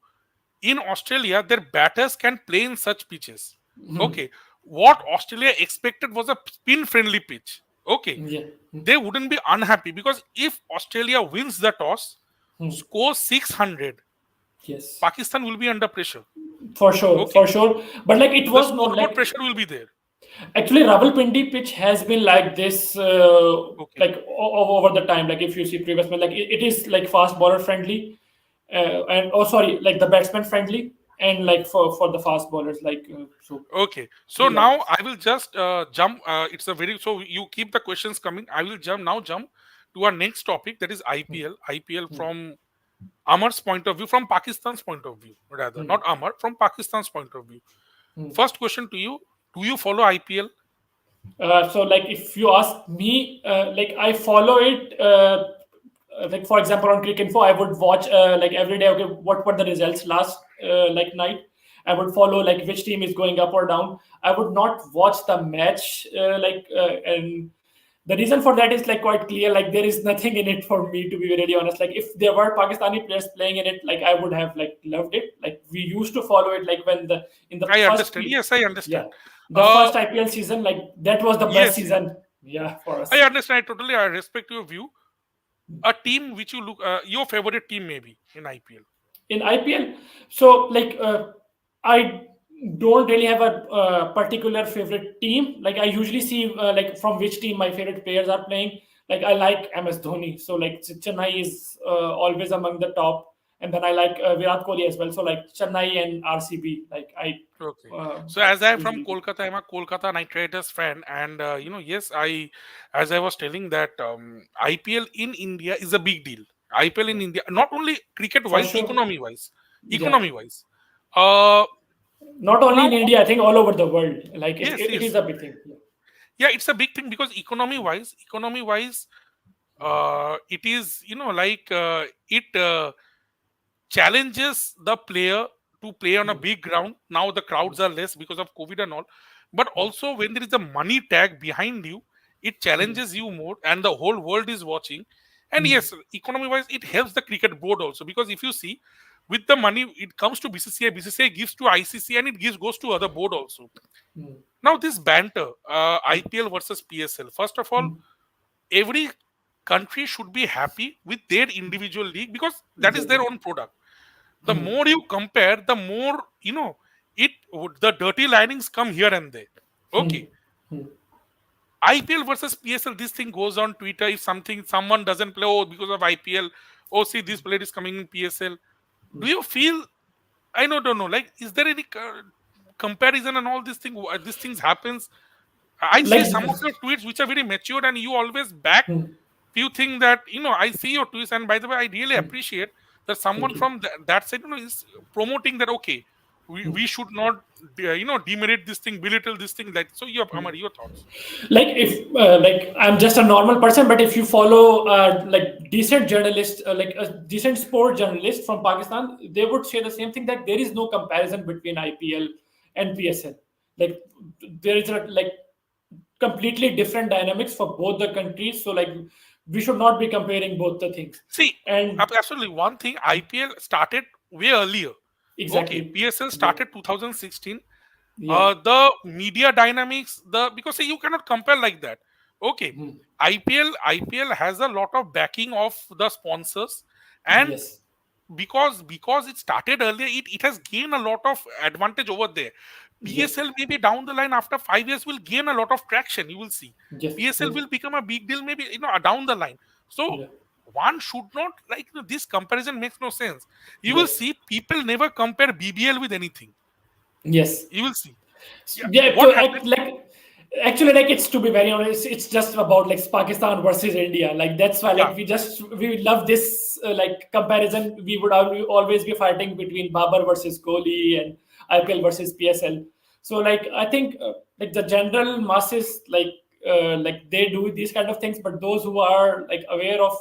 in Australia, their batters can play in such pitches. Okay, what Australia expected was a spin friendly pitch. Okay, Yeah. they wouldn't be unhappy because if Australia wins the toss, score 600, Yes. Pakistan will be under pressure. For sure, Okay, for sure. But like it the was known, scoreboard like pressure will be there. actually, Rawalpindi pitch has been like this, Okay, over the time. Like if you see previous, like it is like fast bowler friendly, and oh sorry, like the batsman friendly, and like for the fast bowlers, like so. okay. So Yeah. now I will just jump. It's a very, so you keep the questions coming. I will jump to our next topic, that is IPL. IPL from Amar's point of view, from Pakistan's point of view, rather, not Amar, from Pakistan's point of view. First question to you: do you follow IPL? So like if you ask me, like I follow it. Like for example on Cricket Info, I would watch like every day. Okay, what were the results last like night? I would follow like which team is going up or down. I would not watch the match and the reason for that is like quite clear. Like there is nothing in it for me, to be really honest. Like if there were Pakistani players playing in it, like I would have like loved it. Like we used to follow it like when the in the I first understand. Yes, I understand. yeah, the Uh, first IPL season, like that was the best yes, yes. season. Yeah, for I us understand. I totally, I respect your view. A team which you look, your favorite team maybe in IPL. in IPL. So like I don't really have a particular favorite team. Like I usually see like from which team my favorite players are playing. Like I like MS Dhoni, so like Chennai is always among the top, and then I like Virat Kohli as well. So like Chennai and RCB, like I Okay. uh, So as I am from usually. Kolkata, I'm a Kolkata Knight Riders fan, and yes, as I was telling that IPL in India is a big deal. IPL in India, not only cricket For wise, sure. Yeah. economy wise. Uh, Not only Now, in India, I think all over the world. Like yes, it is yes, a big thing. Yeah. yeah, it's a big thing because economy wise, it is, like, it challenges the player to play on a big ground. Now the crowds are less because of COVID and all, but also when there is a money tag behind you, it challenges you more, and the whole world is watching. And yes, economy wise, it helps the cricket board also, because if you see, with the money it comes to BCCI, BCCI gives to ICC, and it gives goes to other board also. Now this banter, IPL versus PSL. First of all, every country should be happy with their individual league because that is their Exactly. own product. The more you compare, the more, it the dirty linings come here and there. Okay, IPL versus PSL, this thing goes on Twitter. If someone doesn't play, oh, because of IPL, oh, see, this player is coming in PSL. Do you feel, I don't know, like, is there any comparison and all these things happens? I see Like some of your tweets which are very mature, and you always back few things that, I see your tweets, and by the way, I really appreciate that someone thank you. from that side, is promoting that. Okay, we should not, demerit this thing, belittle this thing. Like, so, Amar, your thoughts? Like if like I'm just a normal person, but if you follow like decent journalist, like a decent sport journalist from Pakistan, they would say the same thing, that there is no comparison between IPL and PSL. Like there is a like completely different dynamics for both the countries. So like we should not be comparing both the things. See, And absolutely. One thing, IPL started way earlier. Okay, exactly. PSL Yeah. started 2016. Yeah. The media dynamics, because see, you cannot compare like that. Okay, IPL has a lot of backing of the sponsors, and Yes. because it started earlier, it has gained a lot of advantage over there. Yes. PSL maybe down the line after 5 years will gain a lot of traction. You will see Yes. PSL Yeah. will become a big deal, maybe, down the line. So Yeah. one should not, like, this comparison makes no sense. You will Yes. see people never compare BBL with anything. Yes. You will see. Yeah, Yeah, what so happens? like Actually, like, it's, to be very honest, it's just about like Pakistan versus India. Like, that's why, Yeah, like, we love this like comparison. We would always be fighting between Babar versus Kohli and IPL versus PSL. So, like, I think like the general masses, like they do these kind of things, but those who are like aware of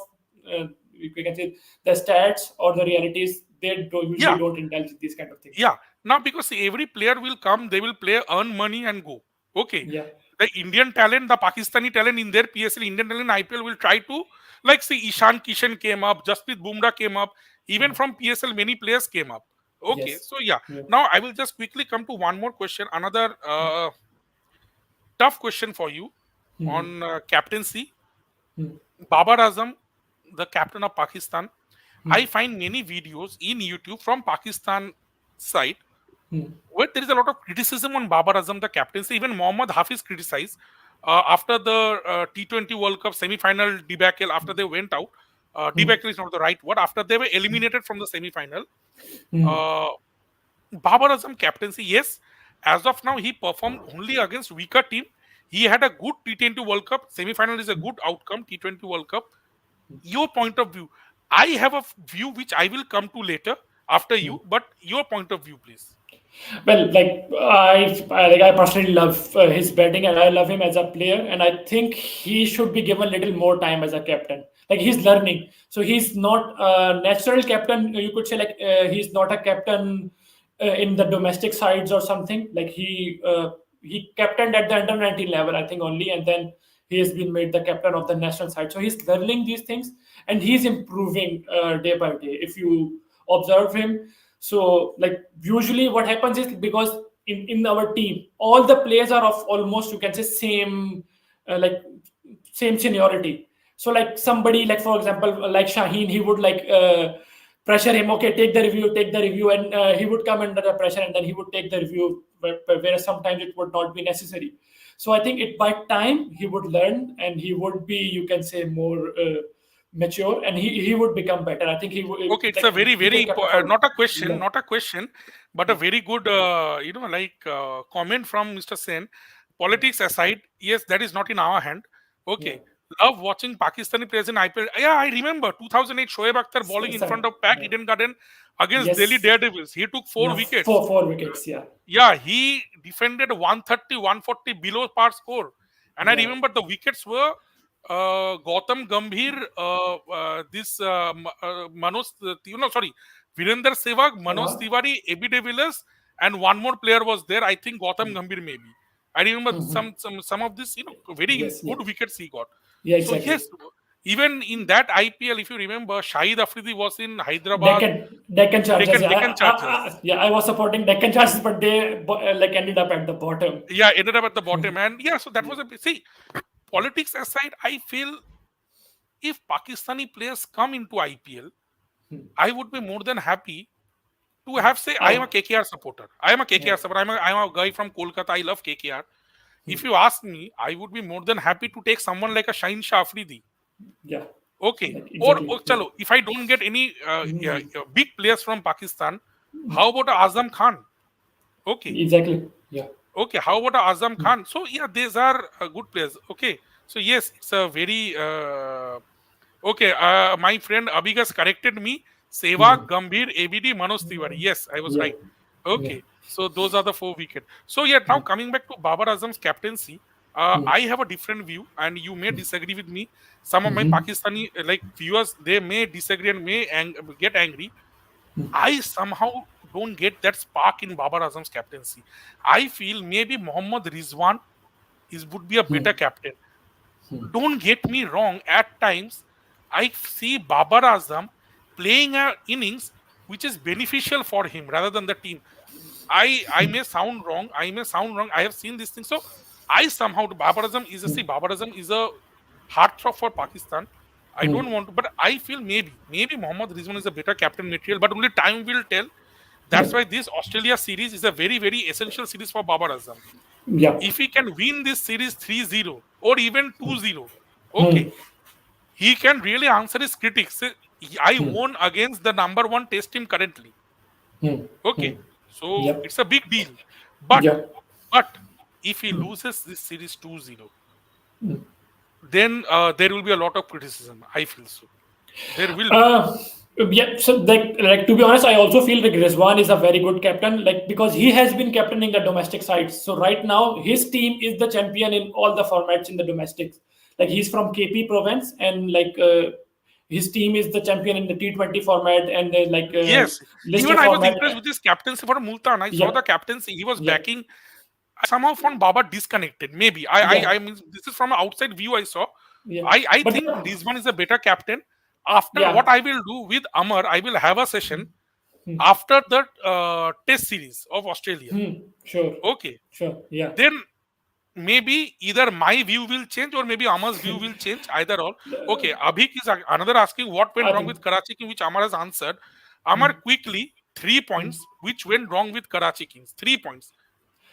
we can say the stats or the realities, they usually yeah, don't indulge in these kind of things. yeah. Now, because see, every player will come, they will play, earn money, and go. Okay. Yeah. The Indian talent, the Pakistani talent in their PSL, Indian talent in IPL will try to, like, see, Ishan Kishan came up, Jasprit Bumrah came up, even from PSL, many players came up. Okay. Yes. So, yeah. Yeah. Now, I will just quickly come to one more question, another tough question for you Mhm. on captaincy. Mhm. Babar Azam, the captain of Pakistan, I Mhm. find many videos in YouTube from Pakistan side Mhm. where there is a lot of criticism on Babar Azam, the captaincy. Even Mohammad Hafiz criticized after the T20 World Cup semi-final debacle. After they went out, Mhm. debacle is not the right word. After they were eliminated from the semi-final, Mhm. uh, Babar Azam captaincy, yes, as of now he performed only against weaker team. He had a good T20 World Cup semi-final is a good outcome. T20 World Cup. Your point of view. I have a view which I will come to later after you, but your point of view, please. Well, like, I personally love his batting, and I love him as a player. And I think he should be given a little more time as a captain. Like, he's learning, so he's not a natural captain. You could say, like, he's not a captain in the domestic sides or something. Like, he captained at the under 19 level, I think, only, and then he has been made the captain of the national side. So he's learning these things, and he's improving day by day. If you observe him, so like usually what happens is, because in our team all the players are of almost, you can say, same like same seniority. So like somebody, like for example, like Shaheen, he would like pressure him, okay, take the review, and he would come under the pressure and then he would take the review, whereas sometimes it would not be necessary. So I think it by time he would learn, and he would be, you can say, more mature, and he would become better. I think he would Okay, it's a like very, he very can captain for long. not a question, but a very good, comment from Mr. Sen. Politics aside, yes, that is not in our hand. Yeah. Okay, love watching Pakistani players in IPL. Yeah, I remember 2008 Shoaib Akhtar bowling in front of Pack Yeah. Eden Garden against Delhi Yes. Daredevils. He took four Yeah. wickets. Four wickets. Yeah. Yeah, he defended 130, 140 below par score. And I Yeah. remember the wickets were Gautam Gambhir, Manoj, sorry, Virender Sehwag, Manoj Uh-huh. Tiwari, AB de Villiers, and one more player was there. I think Gautam Gambhir maybe. I remember Mhm. some of this, very Yes. Yeah. good wickets he got. Yeah. So Exactly. yes, even in that IPL, if you remember, Shahid Afridi was in Hyderabad, Deccan Chargers. Yeah. Deccan Chargers. Yeah. I was supporting Deccan Chargers, but they like ended up at the bottom. Yeah, ended up at the bottom, and yeah, so that was a see. Politics aside, I feel if Pakistani players come into IPL, I would be more than happy to have say I am a I. KKR supporter. I am a Yeah. KKR supporter. I'm a guy from Kolkata. I love KKR. If you ask me, I would be more than happy to take someone like a Shaheen Shah Afridi. Yeah. Okay, Like or exactly. Yeah. chalo, if I don't get any Mm. big players from Pakistan, how about Azam Khan? Okay, Exactly. Yeah. okay, how about Azam Khan? So yeah, these are good players. Okay, so yes, it's a very okay. My friend Abigas corrected me. Sehwag, Mm. Gambhir, ABD, Manoj Tiwari. Yes, I was Yeah. right. Yeah. Okay, so those are the four wickets. So yeah, now coming back to Babar Azam's captaincy, I have a different view, and you may disagree with me. Some of my Mm-hmm. Pakistani like viewers, they may disagree and may get angry. I somehow don't get that spark in Babar Azam's captaincy. I feel maybe Mohammad Rizwan is would be a better captain. Don't get me wrong, at times I see Babar Azam playing a innings which is beneficial for him rather than the team. I may sound wrong. I may sound wrong. I have seen this thing. So I somehow Babar Azam is a heartthrob for Pakistan. I don't want to, but I feel maybe Mohammad Rizwan is a better captain material, but only time will tell. Yeah. That's why this Australia series is a very, very essential series for Babar Azam. Yeah. If he can win this series 3-0 or even 2-0, Hmm. okay, he can really answer his critics. Say, I Hmm. won against the number one test team currently. Hmm. Hmm. Okay, so Yep. it's a big deal. But Yeah. but if he loses this series 2-0, then there will be a lot of criticism. I feel so. There will be. Uh, yeah, so like to be honest, I also feel like Rizwan is a very good captain, like because he has been captaining the domestic sides. So right now, his team is the champion in all the formats in the domestics. Like he's from KP province, and his team is the champion in the T20 format and Yes. list A Even I was format. impressed with his captaincy for Multan. I saw Yeah, the captaincy he was yeah, backing. I somehow found Baba disconnected. Maybe yeah, I mean this is from an outside view I saw. yeah. I But think Rizwan is a better captain. After yeah, what I will do with Amar, I will have a session hmm, after the Test series of Australia. sure, Okay, sure, yeah. then maybe either my view will change or maybe Amar's view will change. Either or. Okay, Abhik is another asking what went I wrong think. with Karachi King, which Amar has answered. Amar, quickly 3 points which went wrong with Karachi Kings. 3 points.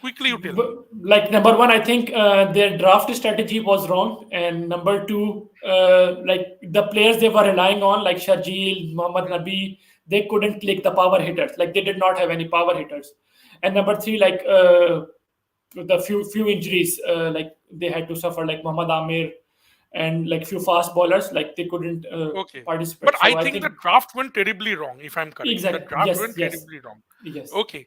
Quickly, you tell me. Like number one, I think their draft strategy was wrong, and number two, like the players they were relying on, like Sharjeel, Muhammad Nabi, they couldn't click the power hitters. Like they did not have any power hitters. And number three, the few injuries, like they had to suffer, like Muhammad Amir and like few fast bowlers, like they couldn't Okay. But participate. I So I think the think draft went terribly wrong, if I'm correct. The exactly, draft yes, went yes, terribly wrong. yes. Okay.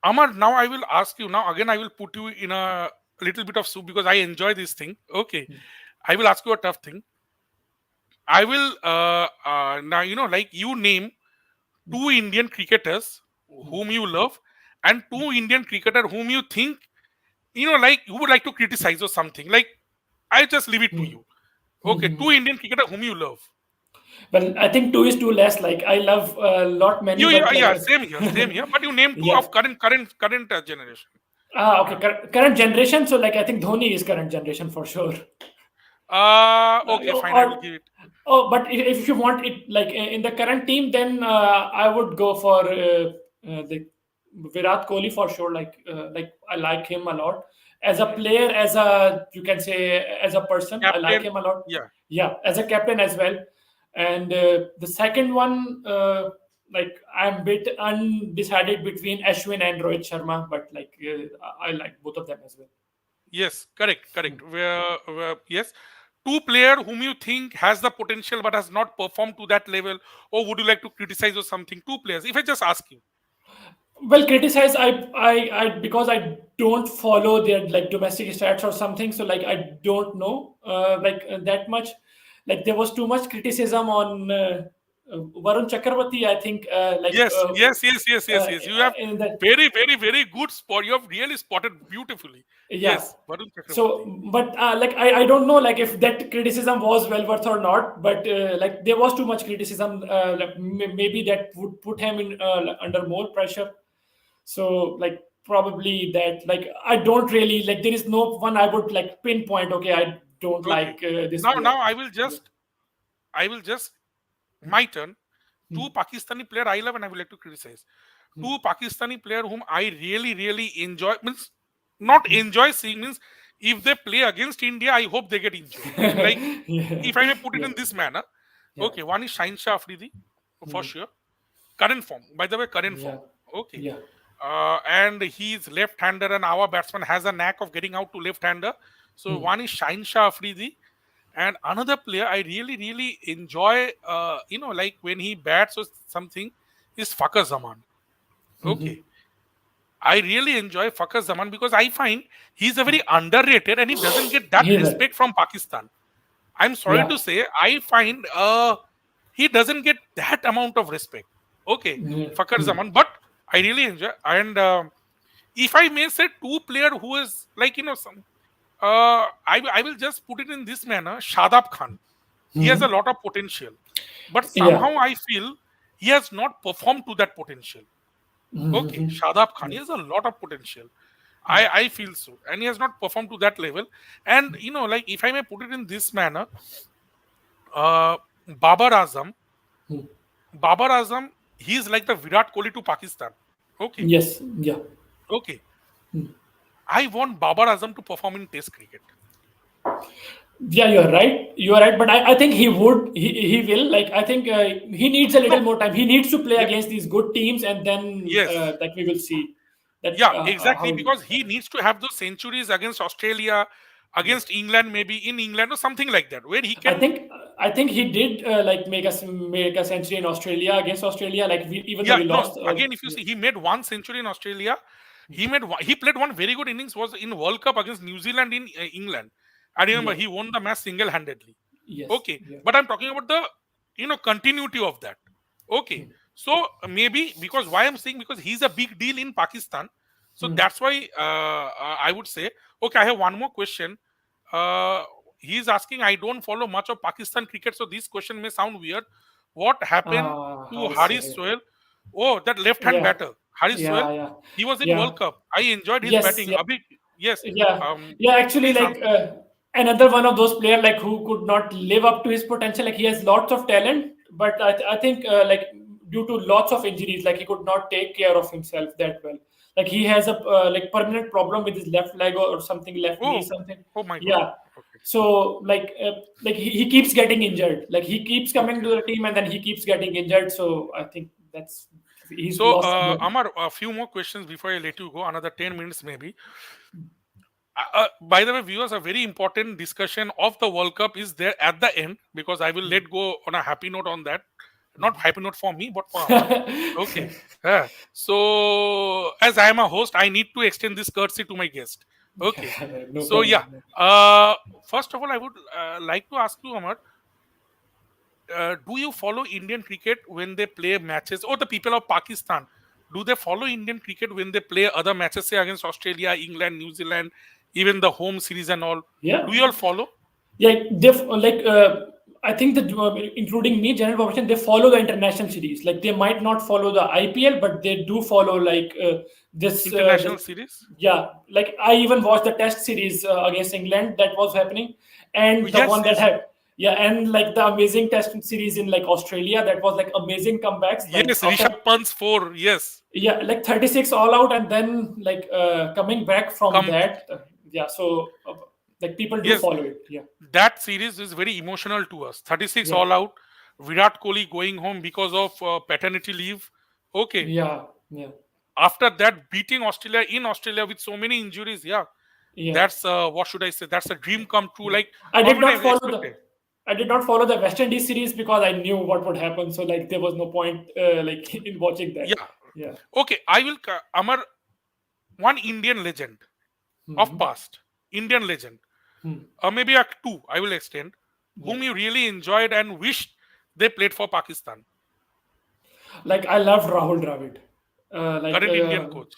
Amar, now I will ask you. Now, again, I will put you in a little bit of soup because I enjoy this thing. Okay. I will ask you a tough thing. I will, now, like you name two Indian cricketers whom you love and two Indian cricketer whom you think, like you would like to criticize or something. Like, I just leave it to you. Okay. Two Indian cricketer whom you love. Well, I think two is too less. Like I love a lot many, but Yeah, same here, same here. But you name two yeah. of current generation. Okay. Current generation. So like I think Dhoni is current generation for sure. Okay, fine. I will Or give it. but if you want it like in the current team, then I would go for the Virat Kohli for sure. Like I like him a lot as a player, as a you can say as a person. I like Captain. him a lot. Yeah. Yeah, as a captain as well. And the second one, like I'm bit undecided between Ashwin and Rohit Sharma, but I like both of them as well. Yes. Correct. Correct. Yes. Two player whom you think has the potential but has not performed to that level, or would you like to criticize or something? Two players. If I just ask you. Well, criticize I because I don't follow their like domestic stats or something, so like I don't know that much. Like there was too much criticism on Varun Chakravarti. I think Yes. You have in that. very good spot. You have really spotted beautifully. Yeah. Yes, Varun So, Chakraborty. but I don't know like if that criticism was well worth or not. But like there was too much criticism. Maybe that would put him in under more pressure. So like probably that like I don't really like there is no one I would like pinpoint. Okay, I don't Okay. like this Now player. Yeah. I will just my turn. Two Pakistani player I love and I would like to criticize. Two Pakistani player whom I really enjoy, means not enjoy seeing, means if they play against India, I hope they get injured. Like, Yeah. if I may put it Yeah. in this manner, Yeah. okay, one is Shine Shah Afridi for sure. Current form, by the way, current form. Yeah. Okay. Yeah. And he's left-hander, and our batsman has a knack of getting out to left-hander. So one is Shine Shah Afridi, and another player I really enjoy, like when he bats or something, is Fakhar Zaman. Okay. I really enjoy Fakhar Zaman because I find he's a very underrated and he doesn't get that He's a respect from Pakistan. I'm sorry yeah. to say, I find he doesn't get that amount of respect. Okay, Fakhar Zaman, but I really enjoy. And if I may say, two player who is like some, I will just put it in this manner: Shadab Khan. He has a lot of potential, but Yeah. somehow I feel he has not performed to that potential. Okay, Shadab Khan, he has a lot of potential. I feel so, and he has not performed to that level. And like if I may put it in this manner, uh, Babar Azam, Babar Azam, he is like the Virat Kohli to Pakistan. Okay, Yes. Yeah. okay. I want Babar Azam to perform in Test cricket. Yeah, you're right. You are right, but I think he would. He will. Like I think he needs a No, little more time. He needs to play yeah, against these good teams, and then yes. like we will see. That Yeah, exactly, how he because he needs to have those centuries against Australia, yeah. against England, maybe in England or something like that, where he I can. think I think he did like make a century in Australia against Australia. Like even though Yeah, we no. lost, Again, if you see, he made one century in Australia. He played one very good innings was in World Cup against New Zealand in England. I remember yeah, he won the match single handedly. yes, Okay, yeah, but I'm talking about the continuity of that. Okay, so maybe because why I'm saying, because he's a big deal in Pakistan, so that's why I would say. Okay, I have one more question. Uh, he's asking, I don't follow much of Pakistan cricket, so this question may sound weird. What happened to Haris Haris Sohail. Sohail? Oh, that left-hand Yeah, batter, Haris Sohail. yeah, yeah, He was in yeah. World Cup. I enjoyed his Yes, batting. yeah, Abhi, yes. yeah, Um, yeah. Actually, Please like answer. another one of those player like who could not live up to his potential. Like he has lots of talent, but I think like due to lots of injuries, like he could not take care of himself that well. Like he has a like permanent problem with his left leg or something, left knee, Oh, something. oh my God. Yeah. Okay, So like he keeps getting injured. Like he keeps coming to okay. the team and then he keeps getting injured. So I think that's he's So, lost. Amar, a few more questions before I let you go. Another 10 minutes, maybe. By the way, viewers, a very important discussion of the World Cup is there at the end, because I will let go on a happy note on that. Not happy note for me, but for Amar. Okay. So, as I am a host, I need to extend this courtesy to my guest. Okay. No So, yeah. problem. Uh, First of all, I would like to ask you, Amar, do you follow Indian cricket when they play matches, or the people of Pakistan? Do they follow Indian cricket when they play other matches, say against Australia, England, New Zealand, even the home series and all? Yeah, Do you all follow? yeah. Like I think that including me, general population, they follow the international series. Like they might not follow the IPL, but they do follow like this. International series? Yeah, like I even watched the Test series against England that was happening, and the Yes, one that yes. had yeah, and like the amazing Test series in like Australia that was like amazing comebacks. Like Yes, after Rishabh Pant's four. Yes. yeah, like 36 all out, and then like coming back from Come. that. Yeah, so like people do Yes, follow it. Yeah, that series is very emotional to us. 36 yeah, all out. Virat Kohli going home because of paternity leave. Okay. yeah, yeah, After that, beating Australia in Australia with so many injuries. Yeah, yeah. that's what should I say? That's a dream come true. Yeah. Like, I did nobody not follow the expected. I did not follow the West Indies series because I knew what would happen. So like there was no point like in watching that. Yeah. Yeah. Okay, I will. Amar, one Indian legend of Hmm. past, Indian legend, Hmm. maybe a two. I will extend, Yeah. whom you really enjoyed and wished they played for Pakistan. Like I loved Rahul Dravid. Uh, like Current Indian uh, coach.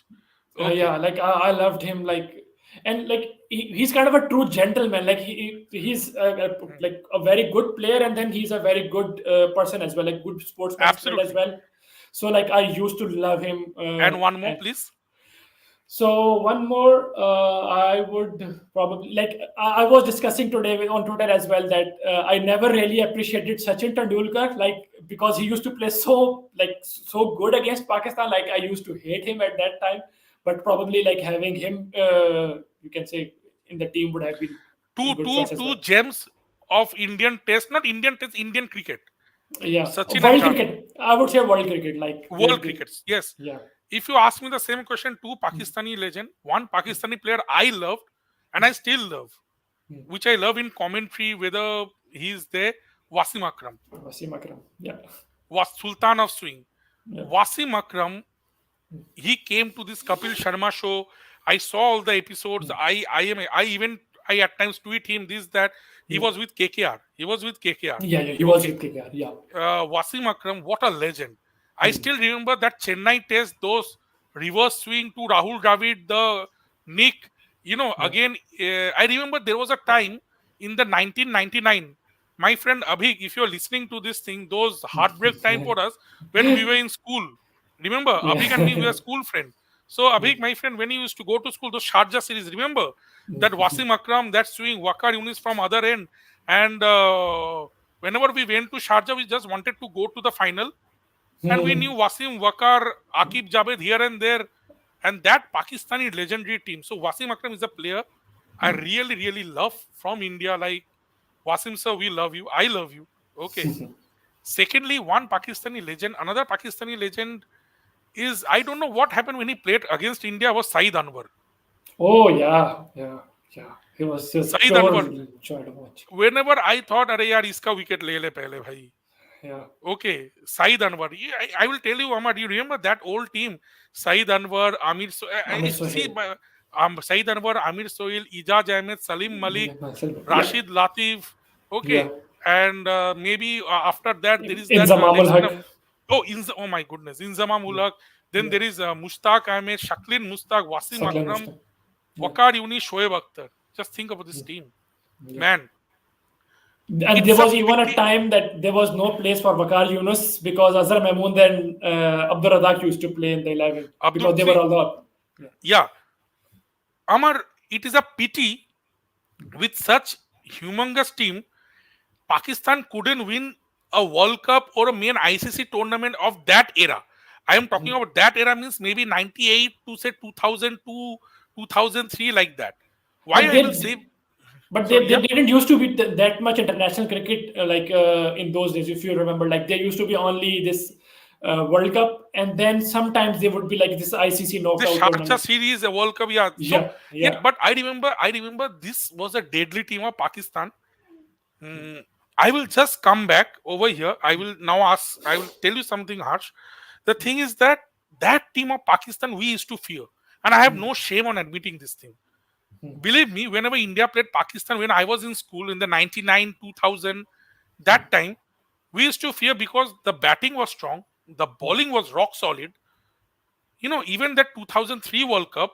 Okay. yeah, like I loved him. Like and like he's kind of a true gentleman. Like he's Hmm. like a very good player, and then he's a very good person as well. Like good sportsman spirit as Absolutely. well. So like I used to love him. And one more, please. So one more, I would probably like I was discussing today on Twitter as well that I never really appreciated Sachin Tendulkar, like because he used to play so good against Pakistan. Like I used to hate him at that time, but probably like having him, you can say, in the team would have been a Two, good two, choice as two well. gems of Indian Test, not Indian Test, Indian cricket. Yeah, Sachin and world Dravid. cricket. I would say world cricket. Like World crickets. Yes. yeah, If you ask me the same question, two Pakistani legend, one Pakistani player I loved and I still love, which I love in commentary, whether he's there, Wasim Akram, Wasim Akram. Yeah, was Sultan of Swing. yeah, Wasim Akram, he came to this Kapil Sharma show. I saw all the episodes. I at times tweet him this that he yeah, was with KKR. He was with KKR. yeah, yeah. He was Okay. with KKR. Yeah. Wasim Akram, what a legend. I still remember that Chennai test, those reverse swing to Rahul Dravid, the Nick. Yeah. Again, I remember there was a time in the 1999. My friend Abhig, if you're listening to this thing, those heartbreak time for us when we were in school. Remember, Abhig and me, we were Yeah. school friends. So, Abhig, my friend, when he used to go to school, those Sharjah series, remember that Wasim Akram, that swing, Wakar Yunis from other end. And whenever we went to Sharjah, we just wanted to go to the final. And we knew Wasim, Wakar, Akib Javed here and there. And that Pakistani legendary team. So Wasim Akram is a player I really, really love from India. Like, Wasim sir, we love you. I love you. Okay. Secondly, one Pakistani legend, another Pakistani legend. is I don't know what happened when he played against India was Saeed Anwar. Oh yeah, yeah, yeah. He was Saeed pure Anwar. joy to watch. Whenever I thought, अरे यार इसका wicket ले ले पहले भाई. Yeah, Okay, Saeed Anwar. Yeah, I will tell you, Ahmad. You remember that old team? Saeed Anwar, Amir. Amir See, Sohail. Saeed Anwar, Amir Sohail, Ijaz Ahmed, Salim Malik, Yeah, myself. Yeah, Rashid Latif. yeah. Okay, and maybe after that there is that Inzamam leg ul spinner. Haq, Oh my goodness, Inzamam yeah, Ulak. Then yeah. there is Mushtaq Ahmed, Shaklin Mushtaq, Wasim Saklan Akram, Mushtaq. Yeah, Wakar Yuni, Shoaib Akhtar. Just think about this yeah, team, yeah. man. And there It's a was even a pity. time that there was no place for Wakar Yunus because Azhar Mamoon then Abdur Razak used to play in the 11 Abdul because they were see, all the. Yeah. yeah, Amar. It is a pity with such humongous team, Pakistan couldn't win a World Cup or a main ICC tournament of that era. I am talking about that era means maybe 98 to say 2002, 2003 like that. Why But I will they, say but sorry, they yeah. didn't used to be that much international cricket in those days. If you remember, like there used to be only this World Cup, and then sometimes there would be like this ICC The knockout Sharjah tournament. series, the World Cup, yeah. So Yeah, yeah, yeah. but I remember this was a deadly team of Pakistan. Mm, I will just come back over here. I will now ask. I will tell you something harsh. The thing is that that team of Pakistan we used to fear, and I have no shame on admitting this thing. Believe me, whenever India played Pakistan, when I was in school in the 99, 2000, that time we used to fear because the batting was strong, the bowling was rock solid. Even that 2003 World Cup,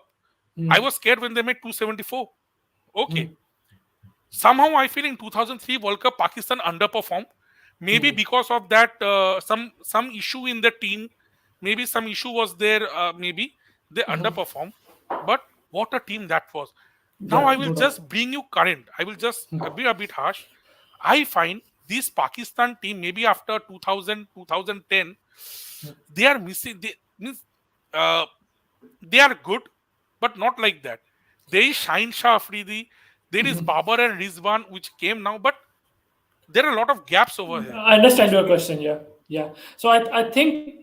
I was scared when they made 274. Okay, somehow I feel in 2003 World Cup Pakistan underperformed. Maybe because of that some issue in the team, maybe some issue was there. Maybe they underperformed. But what a team that was! Now Yeah, I will no doubt. just bring you current. I will just be a bit harsh. I find this Pakistan team maybe after 2000 2010 they are missing. They means uh, they are good, but not like that. There is Shine Shah Afridi, there is Babar and Rizwan, which came now, but there are a lot of gaps over here. I understand your Actually, question. Yeah, yeah. So I think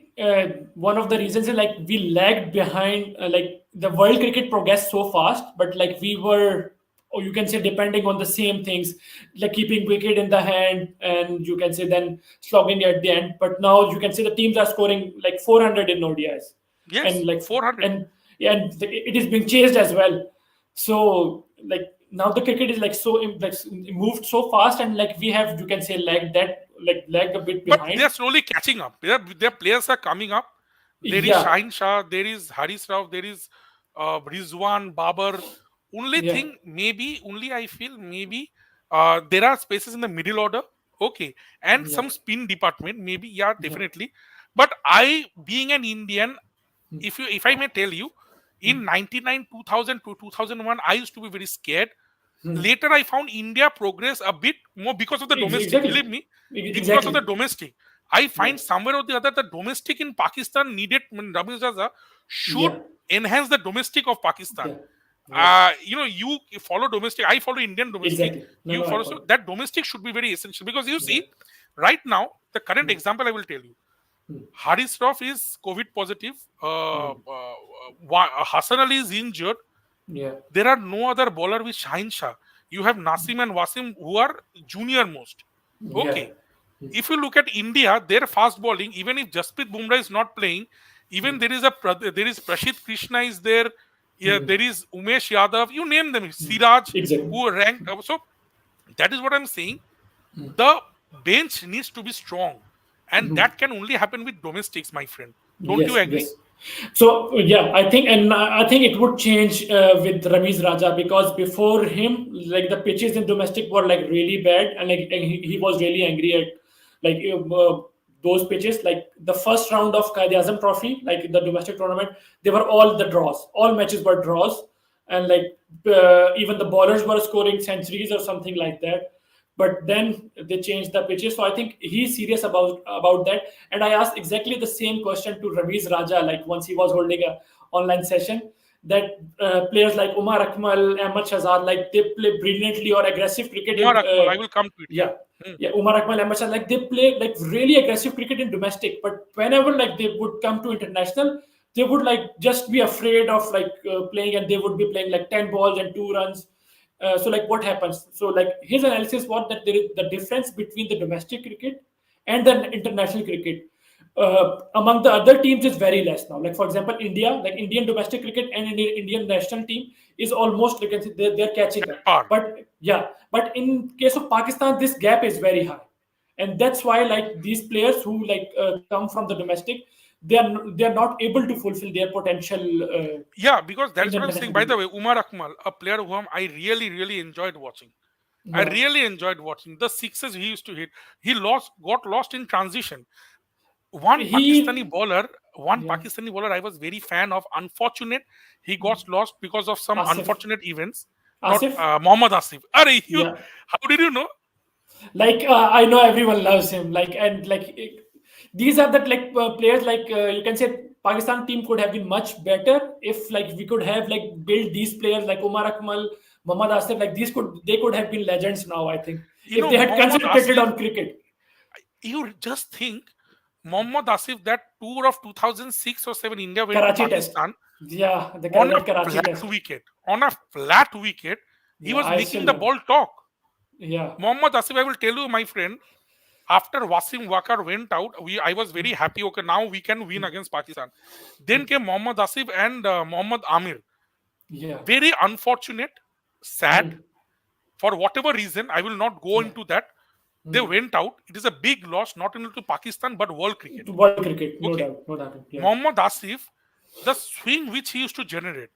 one of the reasons is like we lagged behind. Like the world cricket progressed so fast, but like we were, or you can say, depending on the same things, like keeping wicket in the hand, and you can say then slogging at the end. But now you can say the teams are scoring like 400 in ODIs, and yes, like 400. and yeah, and it is being chased as well. So like now the cricket is like so moved so fast, and like we have, you can say, lagged a bit But they behind. are slowly catching up. Their players are coming up. There is Yeah, Shine Shah, there is Haris Rao, there is Rizwan, Babar. Only yeah, thing, maybe, only I feel, maybe there are spaces in the middle order. Okay. And yeah, some spin department, maybe, yeah, yeah. definitely. But I, being an Indian, if I may tell you, in 99, 2000 to 2001, I used to be very scared. Later I found India progress a bit more because of the domestic, Exactly, believe me, because of the exactly. domestic. I Yeah, find somewhere or the other the domestic in Pakistan needed, I mean, Ravi Raza should yeah, enhance the domestic of Pakistan. yeah, yeah. You follow domestic, I follow Indian domestic, Exactly. No, you no, I follow, so follow. that domestic should be very essential because you Yeah, see right now the current example I will tell you. Haris Rauf is COVID positive. Hassan Ali is injured. yeah, There are no other bowler with Shaheen Shah. You have Nasim and Wasim who are junior most. yeah, Okay. If you look at India, their fast bowling, even if Jasprit Bumrah is not playing, even there is Prashid Krishna is there. Yeah, there is Umesh Yadav. You name them. Siraj, exactly. who are ranked. So that is what I'm saying. The bench needs to be strong, and that can only happen with domestics, my friend. Don't you Yes, agree? yes. So yeah, I think, and I think it would change with Ramiz Raja because before him, like the pitches in domestic were like really bad, and like and he was really angry at like those pitches. Like the first round of Qaid-e-Azam Trophy, like the domestic tournament, they were all the draws. All matches were draws, and like even the bowlers were scoring centuries or something like that. But then they changed the pitches, so I think he's serious about that. And I asked exactly the same question to Ravi's Raja, like once he was holding a online session, that players like Umar Akmal, Ahmad Shahzad, like they play brilliantly or aggressive cricket Umar in Akmal, I will come to it. Yeah. yeah, Hmm. yeah, Umar Akmal, Ahmad Shahzad, like they play like really aggressive cricket in domestic, but whenever like they would come to international, they would like just be afraid of like playing, and they would be playing like 10 balls and 2 runs. So like what happens? So like his analysis was that there is the difference between the domestic cricket and the international cricket among the other teams is very less now. Like for example, India, like Indian domestic cricket and Indian national team is almost you can say they're catching up. Par. But yeah, but in case of Pakistan, this gap is very high, and that's why like these players who like come from the domestic, they are not able to fulfill their potential Yeah, because that in is the what I'm saying. international By the cricket. way, Umar Akmal, a player whom I really, really enjoyed watching. I Yeah, really enjoyed watching the sixes he used to hit. He got lost in transition. One Pakistani he bowler, one yeah Pakistani bowler I was very fan of. Unfortunate, he got lost because of some Asif unfortunate events. Not Asif Mohammad Asif. Are you? yeah. How did you know? Like I know everyone loves him like and like these are the like players like you can say Pakistan team could have been much better if like we could have like built these players like Umar Akmal, Mohammad Asif, like these could they could have been legends now, I think, You if know, they had Mohammad concentrated Asif. on cricket. You just think Mohammad Asif, that tour of 2006 or 7, India went to Karachi test, Pakistan yeah, on a that Karachi flat test, wicket. On a flat wicket, he yeah, was I making still the know, ball talk. yeah. Mohammad Asif, I will tell you, my friend, after Wasim Wakar went out, I was very happy. Okay, now we can win against Pakistan. Then came Mohammad Asif and Mohammad Amir. Yeah. Very unfortunate, sad, Hmm. for whatever reason. I will not go Yeah. into that. They Hmm. went out. It is a big loss, not only to Pakistan but world cricket. World cricket, no Okay, doubt, no doubt, yeah. Mohammad Asif, the swing which he used to generate.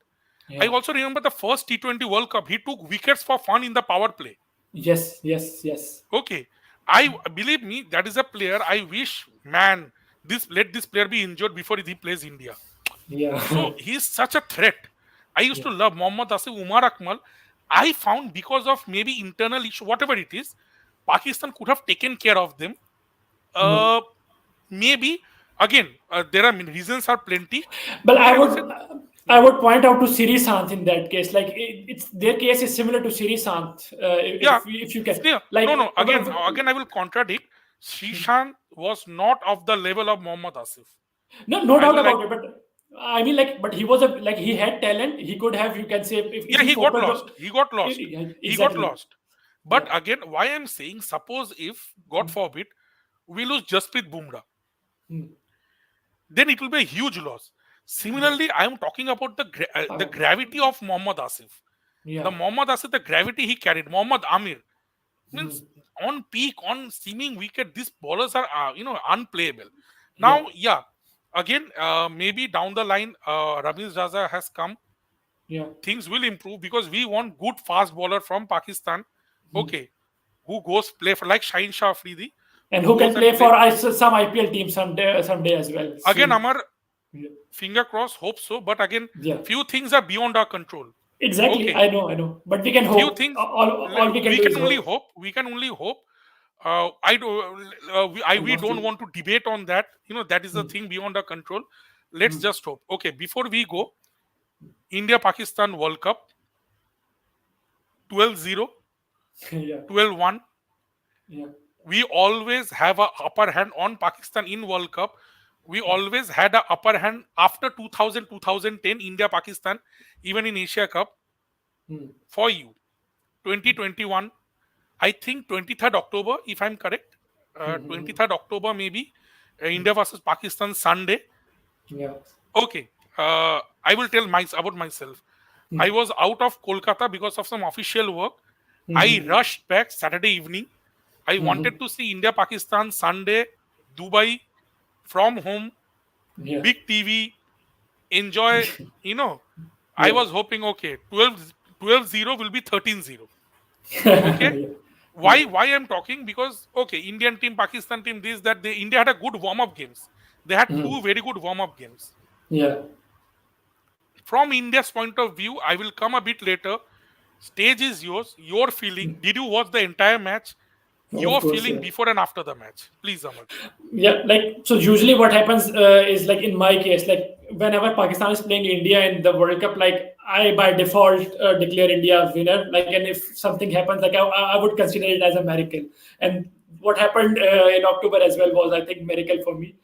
I Yeah. also remember the first T20 World Cup. He took wickets for fun in the power play. Yes, yes, yes. Okay, I believe me, that is a player. I wish, man, this let this player be injured before he plays India. Yeah. So he's such a threat. I used Yeah. to love Mohammad Asif, Umar Akmal. I found because of maybe internal issue, whatever it is, Pakistan could have taken care of them. Hmm. Uh, Maybe again, there are reasons are plenty. But Again, I will say, I hmm, would point out to Srisanth in that case. Like it's their case is similar to Srisanth. yeah, If you can yeah. like No, no. Again, I will contradict. Shishan was not of the level of Mohammad Asif. no, no I doubt will like. about it. But I mean like but he was a like he had talent. He could have, you can say, if Yeah, he he got focused lost. He got lost. He got exactly. lost. But Yeah. again, why I'm saying, suppose if, God forbid, we lose Jasprit Bumrah, Hmm. then it will be a huge loss. Yeah. Similarly, I am talking about the Uh, gravity of Mohammad Asif. The yeah. Mohammad Asif, the gravity he carried. Mohammad Amir Hmm. means on peak, on seeming wicket, these bowlers are unplayable. Yeah. Now, yeah, again, maybe down the line, Ramiz Raza has come. Yeah. Things will improve because we want good fast bowler from Pakistan. Okay, who goes play for like Shaheen Shah Afridi, And who who can goes and play play for some IPL team someday as well again. soon. Amar, Yeah. finger cross, hope so. But again, Yeah. few things are beyond our control. Exactly. Okay, I know. But we can few hope. things All we can we do can is only hope. hope. We can only hope. We Lost don't you. want to debate on that. That is the Hmm. thing beyond our control. Let's Hmm. just hope. Okay, before we go, India Pakistan World Cup 12-0, Yeah. 12-1. Yeah. We always have a upper hand on Pakistan in World Cup. We always had a upper hand after 2000, 2010, India Pakistan, even in Asia Cup. Hmm. For you, 2021, I think 23rd October, if I'm correct, Hmm. 23rd October maybe, India versus Pakistan Sunday. Yeah. Okay, I will tell about myself. I was out of Kolkata because of some official work. I Hmm. rushed back Saturday evening. I Hmm. wanted to see India Pakistan Sunday, Dubai, from home, Yeah. big TV, enjoy. You know, I Yeah. was hoping, okay, 12-0 will be 13-0. Okay, Yeah. Yeah. why I'm talking, because okay, Indian team, Pakistan team, this that they India had a good warm-up games. They had Hmm. two very good warm-up games. Yeah. From India's point of view, I will come a bit later. Stage is yours. Your feeling. Did you watch the entire match? Of Your course. feeling Yeah. before and after the match, please, Amar. Yeah. Like so. Usually, what happens is like in my case, like whenever Pakistan is playing India in the World Cup, like I by default declare India winner. Like, and if something happens, like I would consider it as a miracle. And what happened in October as well was, I think, miracle for me.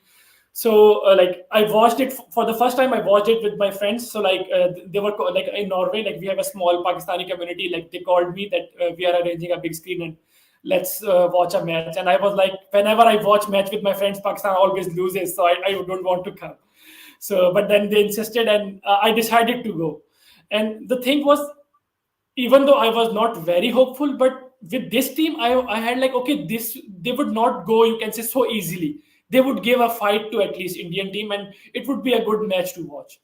So like I watched it for the first time. I watched it with my friends. So like they were like in Norway, like we have a small Pakistani community. Like they called me that we are arranging a big screen and let's watch a match. And I was like, whenever I watch match with my friends, Pakistan always loses, so I don't want to come. So but then they insisted, and I decided to go. And the thing was, even though I was not very hopeful, but with this team, I had like, okay, this they would not go, you can say, so easily. They would give a fight to at least Indian team, and it would be a good match to watch.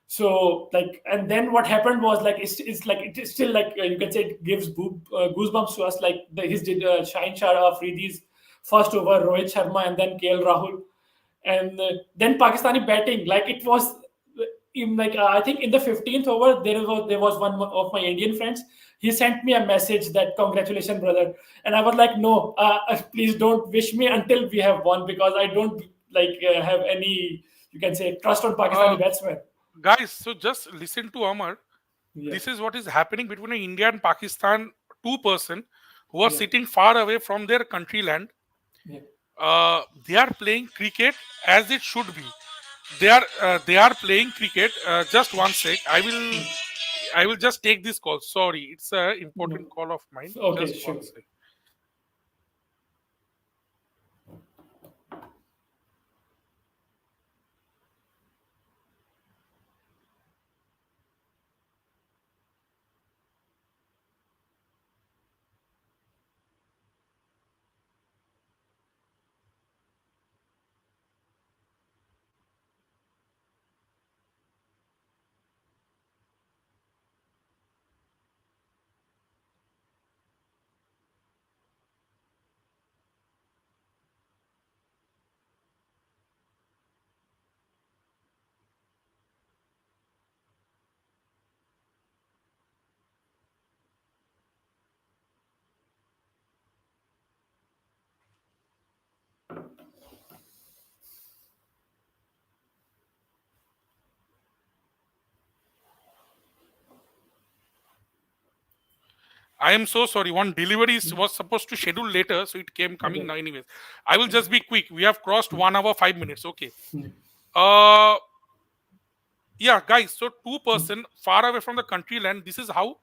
So like, and then what happened was like it's like it is still like you can say it gives goosebumps to us. Like his did Shine Shah Afridi's first over, Rohit Sharma, and then KL Rahul, and then Pakistani batting. Like it was in like I think in the 15th over there was one of my Indian friends. He sent me a message that congratulations, brother, and I was like, no, please don't wish me until we have won, because I don't like have any, you can say, trust on Uh, Pakistani batsmen. Guys, so just listen to Amar. Yeah, This is what is happening between India and Pakistan. Two-person who are yeah, sitting far away from their country land. yeah. They are playing cricket as it should be. They are playing cricket. Just one sec. I will just take this call. Sorry, it's a No. important call of mine. Okay, Just sure. one sec. I am so sorry. One delivery was supposed to schedule later, so it came coming Okay. now. Anyways, I will just be quick. We have crossed 1 hour 5 minutes. Okay. Hmm. Uh, yeah, guys. So two-person far away from the country land. This is how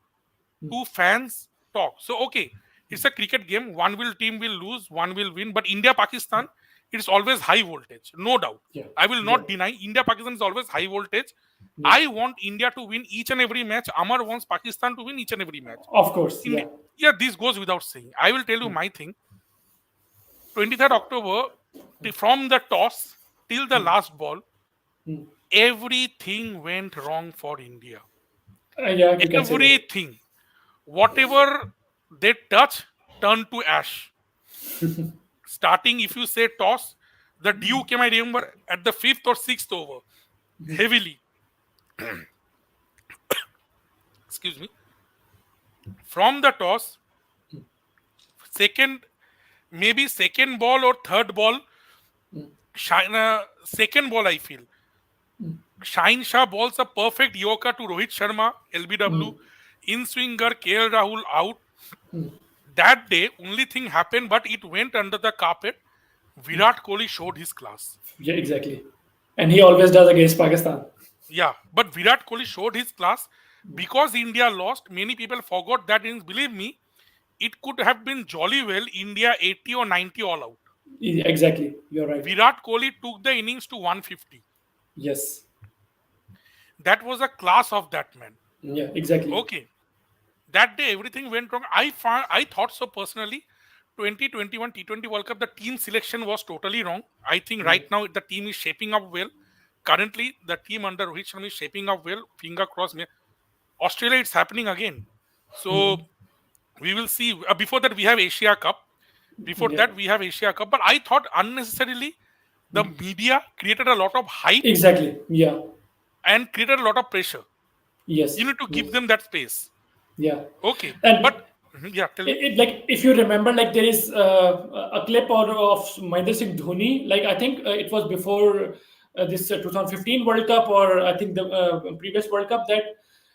two fans talk. So okay, it's a cricket game. One will team will lose, one will win. But India Pakistan, it's always high voltage, no doubt. Yeah, I will yeah, not deny India Pakistan is always high voltage. yeah. I want India to win each and every match. Amar wants Pakistan to win each and every match. Of course, India, yeah. yeah, this goes without saying. I will tell you my thing. 23rd October, from the toss till the last ball, Hmm. everything went wrong for India. Yeah, you can say that. Everything, whatever they touch, turned to ash. Starting, if you say toss, the dew came, I remember, at the fifth or sixth over, heavily. Excuse me. From the toss, second, maybe second ball or third ball, second ball, I feel. Shine Shah balls a perfect Yorker to Rohit Sharma, Hmm. LBW, in swinger, KL Rahul out. That day, only thing happened, but it went under the carpet. Virat Kohli showed his class. Yeah, exactly. And he always does against Pakistan. Yeah, but Virat Kohli showed his class because India lost. Many people forgot that. And believe me, it could have been jolly well India 80 or 90 all out. Exactly. You're right. Virat Kohli took the innings to 150. Yes. That was a class of that man. Yeah, exactly. Okay, that day everything went wrong. I thought so personally. 2021 T20 World Cup, the team selection was totally wrong. I think Hmm. right now the team is shaping up well. Currently, the team under Rohit Sharma is shaping up well. Finger crossed. Australia, it's happening again. Hmm. So we will see. Before that, we have Asia Cup. Before Yeah. that, we have Asia Cup. But I thought unnecessarily the media created a lot of hype Exactly. Yeah. and created a lot of pressure. Yes. You need to Yes. give them that space. Yeah. Okay, And but yeah, tell me. like if you remember, like there is a clip of Mahendra Singh Dhoni. Like I think it was before this 2015 World Cup, or I think the previous World Cup, that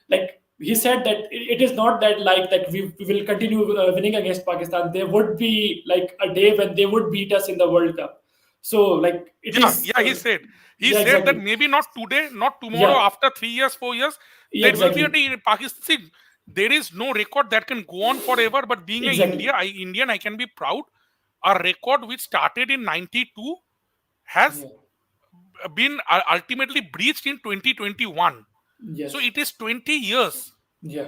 like he said that it is not that like that we will continue winning against Pakistan. There would be like a day when they would beat us in the World Cup. So like it Yeah, is, yeah, he yeah, said that exactly, maybe not today, not tomorrow, yeah, after 3 years, 4 years, yeah, there will be a exactly, day in Pakistan. See, there is no record that can go on forever. But being a exactly, Indian, I can be proud. A record which started in '92 has yeah, been ultimately breached in 2021. So yes, it is 20 years. yeah,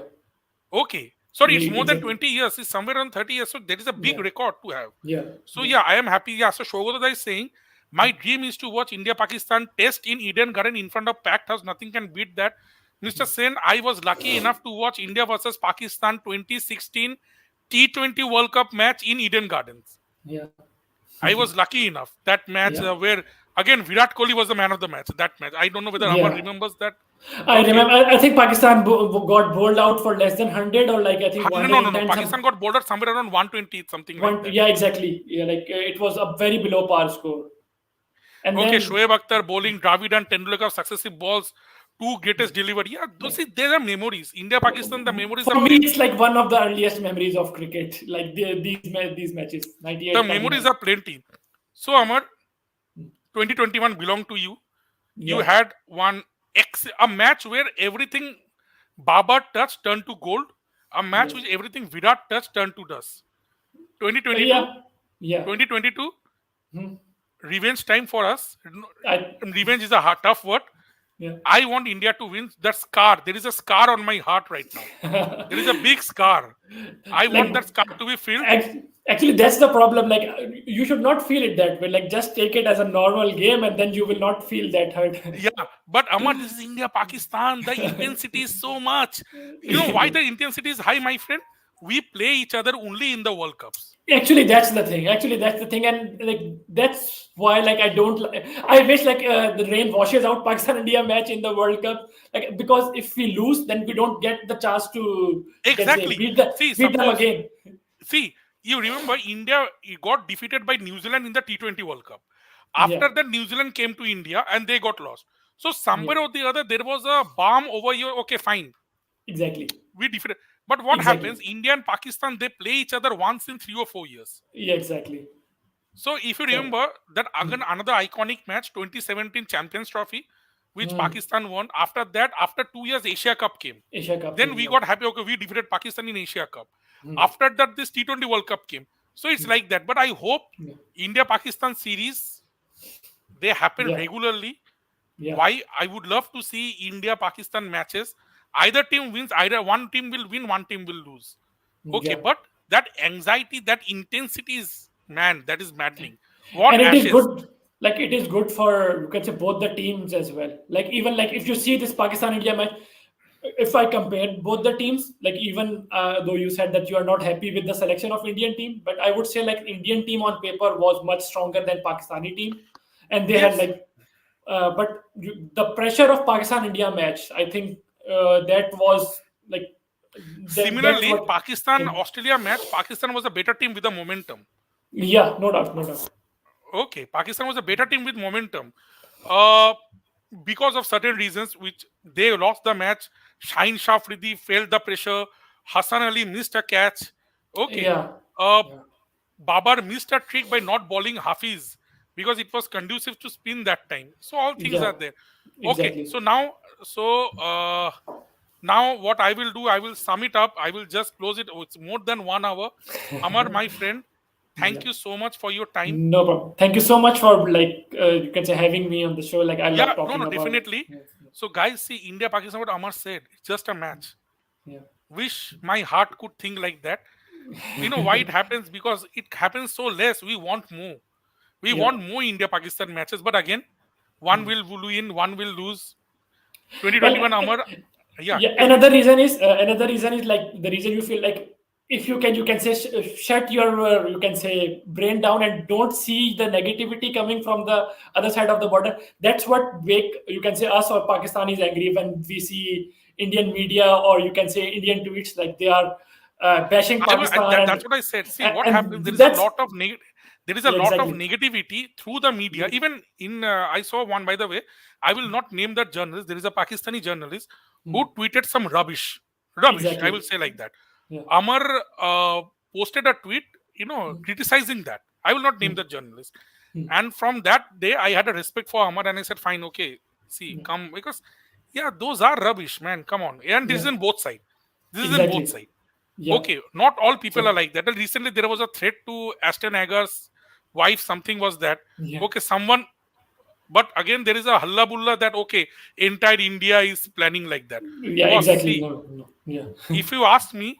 Okay. Sorry, it's yeah, more than exactly, 20 years. It's somewhere around 30 years. So there is a big yeah, record to have. yeah, So yeah, yeah, I am happy. Yeah. So Shogodada is saying, my dream is to watch India Pakistan test in Eden Garden in front of packed house. Nothing can beat that. Mr. Sen, I was lucky enough to watch India versus Pakistan 2016 T20 World Cup match in Eden Gardens. yeah, I was lucky enough. That match yeah, where again Virat Kohli was the man of the match. That match. I don't know whether Amar yeah. remembers that. I Okay. remember. I think Pakistan got bowled out for less than 100, or like I think 100, no, no, no. 110 Pakistan some got bowled out somewhere around 120, something like one. that. Yeah, exactly. Yeah, like it was a very below par score. And Okay, then Shoaib Akhtar bowling Dravid and Tendulkar successive balls, two greatest delivery. Yeah, those yeah. see, there are memories. India Pakistan, the memories are For me, it's plenty. like one of the earliest memories of cricket. Like these matches, The 98, memories 99. are plenty. So Amar, 2021 belonged to you. You Yeah, had a match where everything Baba touched turned to gold. A match yes, which everything Virat touched turned to dust. 2022, yeah, yeah. 2022, Hmm. revenge time for us. I Revenge is a tough word. yeah. I want India to win. That scar. There is a scar on my heart right now. There is a big scar. I want Like that scar to be filled. actually, that's the problem. Like you should not feel it that way. Like just take it as a normal game, and then you will not feel that hurt. Yeah, but Amar, this is India, Pakistan. The intensity is so much. You know why the intensity is high, my friend? We play each other only in the World Cups. Actually, that's the thing. Actually, that's the thing, and like that's why like I don't. I wish like the rain washes out Pakistan India match in the World Cup. Like because if we lose, then we don't get the chance to, you can say, Exactly. See, beat them suppose, again. see, you remember India got defeated by New Zealand in the T20 World Cup. Yeah, After that, New Zealand came to India and they got lost. So yeah, somewhere or the other, there was a balm over here. Okay, fine, exactly, we defeated. But what happens? exactly. India and Pakistan they play each other once in 3 or 4 years. Yeah, exactly. So if you Correct. remember that Hmm. again another iconic match, 2017 Champions Trophy, which Hmm. Pakistan won. After that, after 2 years, Asia Cup came. Asia Cup Then came. we Yeah. got happy. Okay, we defeated Pakistan in Asia Cup. Hmm. After that, this T20 World Cup came. So it's like that. But I hope Yeah. India Pakistan series they happen Yeah. regularly. Yeah. Why? I would love to see India Pakistan matches. Either team wins. Either one team will win. One team will lose. Okay, Yeah. but that anxiety, that intensity is man, that is maddening. What And it is ashes? good. Like it is good for, you can say, both the teams as well. Like even like if you see this Pakistan India match, if I compare both the teams, like even though you said that you are not happy with the selection of Indian team, but I would say like Indian team on paper was much stronger than Pakistani team, and they had Yes. like, the pressure of Pakistan India match, I think that was like that's Similarly, what. Pakistan Australia match, Pakistan was a better team with the momentum. Yeah, no doubt, no doubt. Okay, Pakistan was a better team with momentum. Uh, because of certain reasons, which they lost the match. Shaheen Shah Afridi felt the pressure. Hassan Ali missed a catch. Okay. Yeah, Uh, yeah, Babar missed a trick by not bowling Hafiz because it was conducive to spin that time. So all things yeah, are there. Okay. exactly. So now what I will do, I will sum it up. I will just close it. Oh, it's more than 1 hour. Amar, my friend, thank Yeah. you so much for your time. No problem. Thank you so much for like you can say having me on the show. Like I Yeah, love no, talking no, about. definitely. Yeah, So, guys, see, India Pakistan, what Amar said, it's just a match. yeah, Wish my heart could think like that. You know why it happens? Because it happens so less. We want more. We yeah. want more India Pakistan matches. But again, one will win, one will lose. Well, 2021 Amar, yeah, yeah. tell me. Another reason is like the reason you feel like if you can say shut your you can say brain down and don't see the negativity coming from the other side of the border. That's what make, you can say, us or Pakistanis angry when we see Indian media, or you can say Indian tweets, like they are bashing Pakistan, That's what I said. See, what happens? and There is a that's lot of There is a Yeah, lot of exactly. negativity through the media. Yeah. Even in, I saw one, by the way, I will not name that journalist. There is a Pakistani journalist Hmm. who tweeted some rubbish, I will Exactly. say like that. Yeah. Amar posted a tweet, Hmm. criticizing that. I will not name Hmm. the journalist. Hmm. And from that day, I had a respect for Amar, and I said, fine, okay, see, Yeah. come, because yeah, those are rubbish, man. Come on, and this is Yeah. in both sides. This is in both Exactly. sides. Yeah. Okay, not all people are Exactly. like that. And recently, there was a threat to Aston Agar's wife. Something was that. Yeah. Okay, someone. But again, there is a hullabulla that okay, entire India is planning like that. Yeah. Boss, Exactly. see, No. No. Yeah. if you ask me,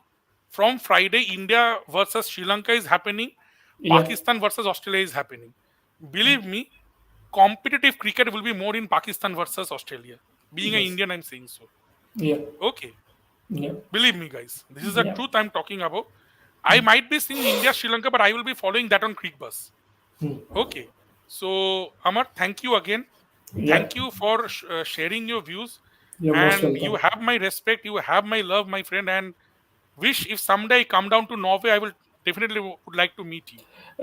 from Friday, India versus Sri Lanka is happening, Yeah. Pakistan versus Australia is happening. Believe me, competitive cricket will be more in Pakistan versus Australia. Being an Yes. Indian, I'm saying so. Yeah. Okay, Yeah. believe me, guys, this is the Yeah. truth I'm talking about. I might be seeing India Sri Lanka, but I will be following that on Creek Bus. Hmm. Okay, so Amar, thank you again. Yeah. Thank you for sharing your views, You're most and you welcome. have my respect. You have my love, my friend, and wish if someday I come down to Norway, I will definitely would like to meet you.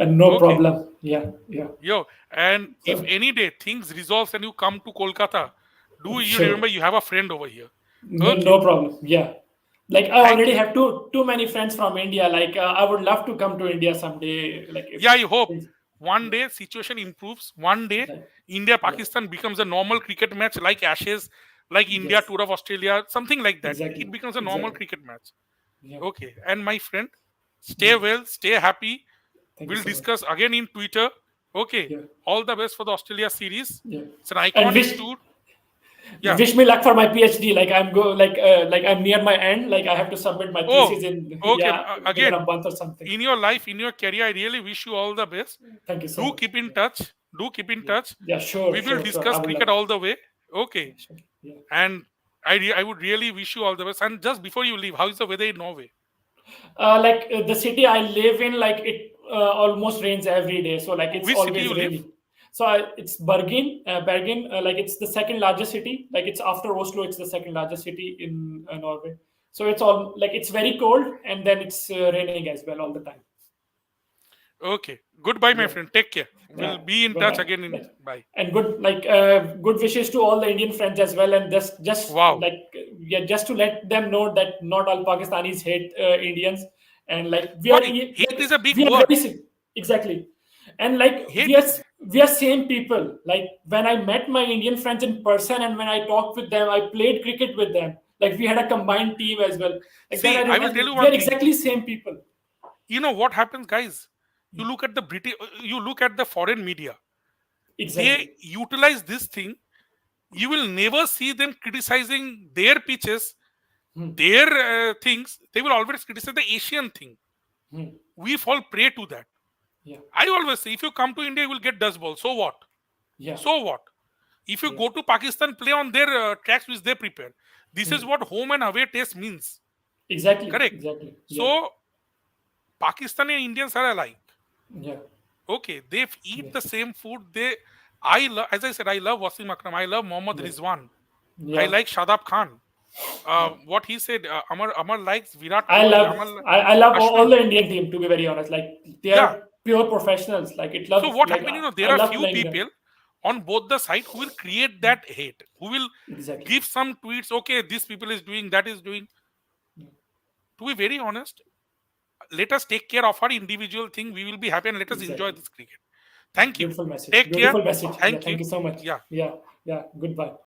No Okay, problem. Yeah. Yeah. yo, and if So any day things resolves and you come to Kolkata, do you sure. remember you have a friend over here? No, Okay, no problem. Yeah. Like I thank already you. have too many friends from India. Like I would love to come to India someday. Like if Yeah, I hope things. one Yeah. day situation improves. One day Like, India yeah. Pakistan becomes a normal cricket match like Ashes, like India Yes. tour of Australia, something like that. Exactly. It becomes a normal Exactly. cricket match. Yeah. Okay, and my friend, stay Yeah. well, stay happy. Thank you We'll so much. discuss again in Twitter. Okay, Yeah. all the best for the Australia series. Yeah. It's an And iconic wish tour. Yeah. wish me luck for my PhD. Like I'm near my end. Like I have to submit my Oh, thesis in okay. yeah within a Again, month or something. in your life, in your career, I really wish you all the best. Thank you so Do much. keep in Yeah. touch. Do keep in Yeah. touch. Yeah. Sure. We will Sure. Sure. I discuss would cricket love. all the way. Yeah. Okay. Sure. Yeah. And I would really wish you all the best. And just before you leave, how is the weather in Norway? The city I live in, like it almost rains every day. So like it's Which city always you live? raining. So it's Bergen. Bergen, like it's the second largest city. Like it's after Oslo, it's the second largest city in Norway. So it's all like it's very cold, and then it's raining as well all the time. Okay. Goodbye, my Yeah. friend. Take care. We'll Yeah, be in bye touch bye. again in Like, bye. and good wishes to all the Indian friends as well. And just Wow. like yeah, just to let them know that not all Pakistanis hate Indians, and like Why? Hate is a big we are word. exactly, and like Hate. we are same people. Like when I met my Indian friends in person, and when I talked with them, I played cricket with them. Like we had a combined team as well. Like then I See, I will realized tell you we one are thing. exactly same people. You know what happens, guys? You look at the British, you look at the foreign media. They Exactly. utilize this thing. You will never see them criticizing their pitches, Hmm. their things. They will always criticize the Asian thing. Hmm. We fall prey to that. Yeah. I always say, if you come to India, you will get dust ball. So what? Yeah. So what? If you Yeah. go to Pakistan, play on their tracks which they prepare. This is Hmm. what home and away taste means. Exactly, Correct. exactly. Yeah, So Pakistani and Indians are alike. yeah, Okay, they eat yeah, the same food. As I said, I love Wasim Akram. I love Mohammad yeah, Rizwan. I yeah, like Shadab Khan. yeah. What he said, Amar likes Virat Kohli. I love all Ashwin. the Indian team, to be very honest. Like they Yeah. are pure professionals. Like it So loves what like happened? I There are love few playing them. people on both the side who will create that hate, who will Exactly. give some tweets. Okay, this people is doing, that is doing. Yeah, To be very honest, let us take care of our individual thing. We will be happy and let us enjoy exactly. this cricket. Thank you. Beautiful message. Take care. Beautiful message. Yeah, Thank thank you. you so much. Yeah. Yeah, yeah. Goodbye.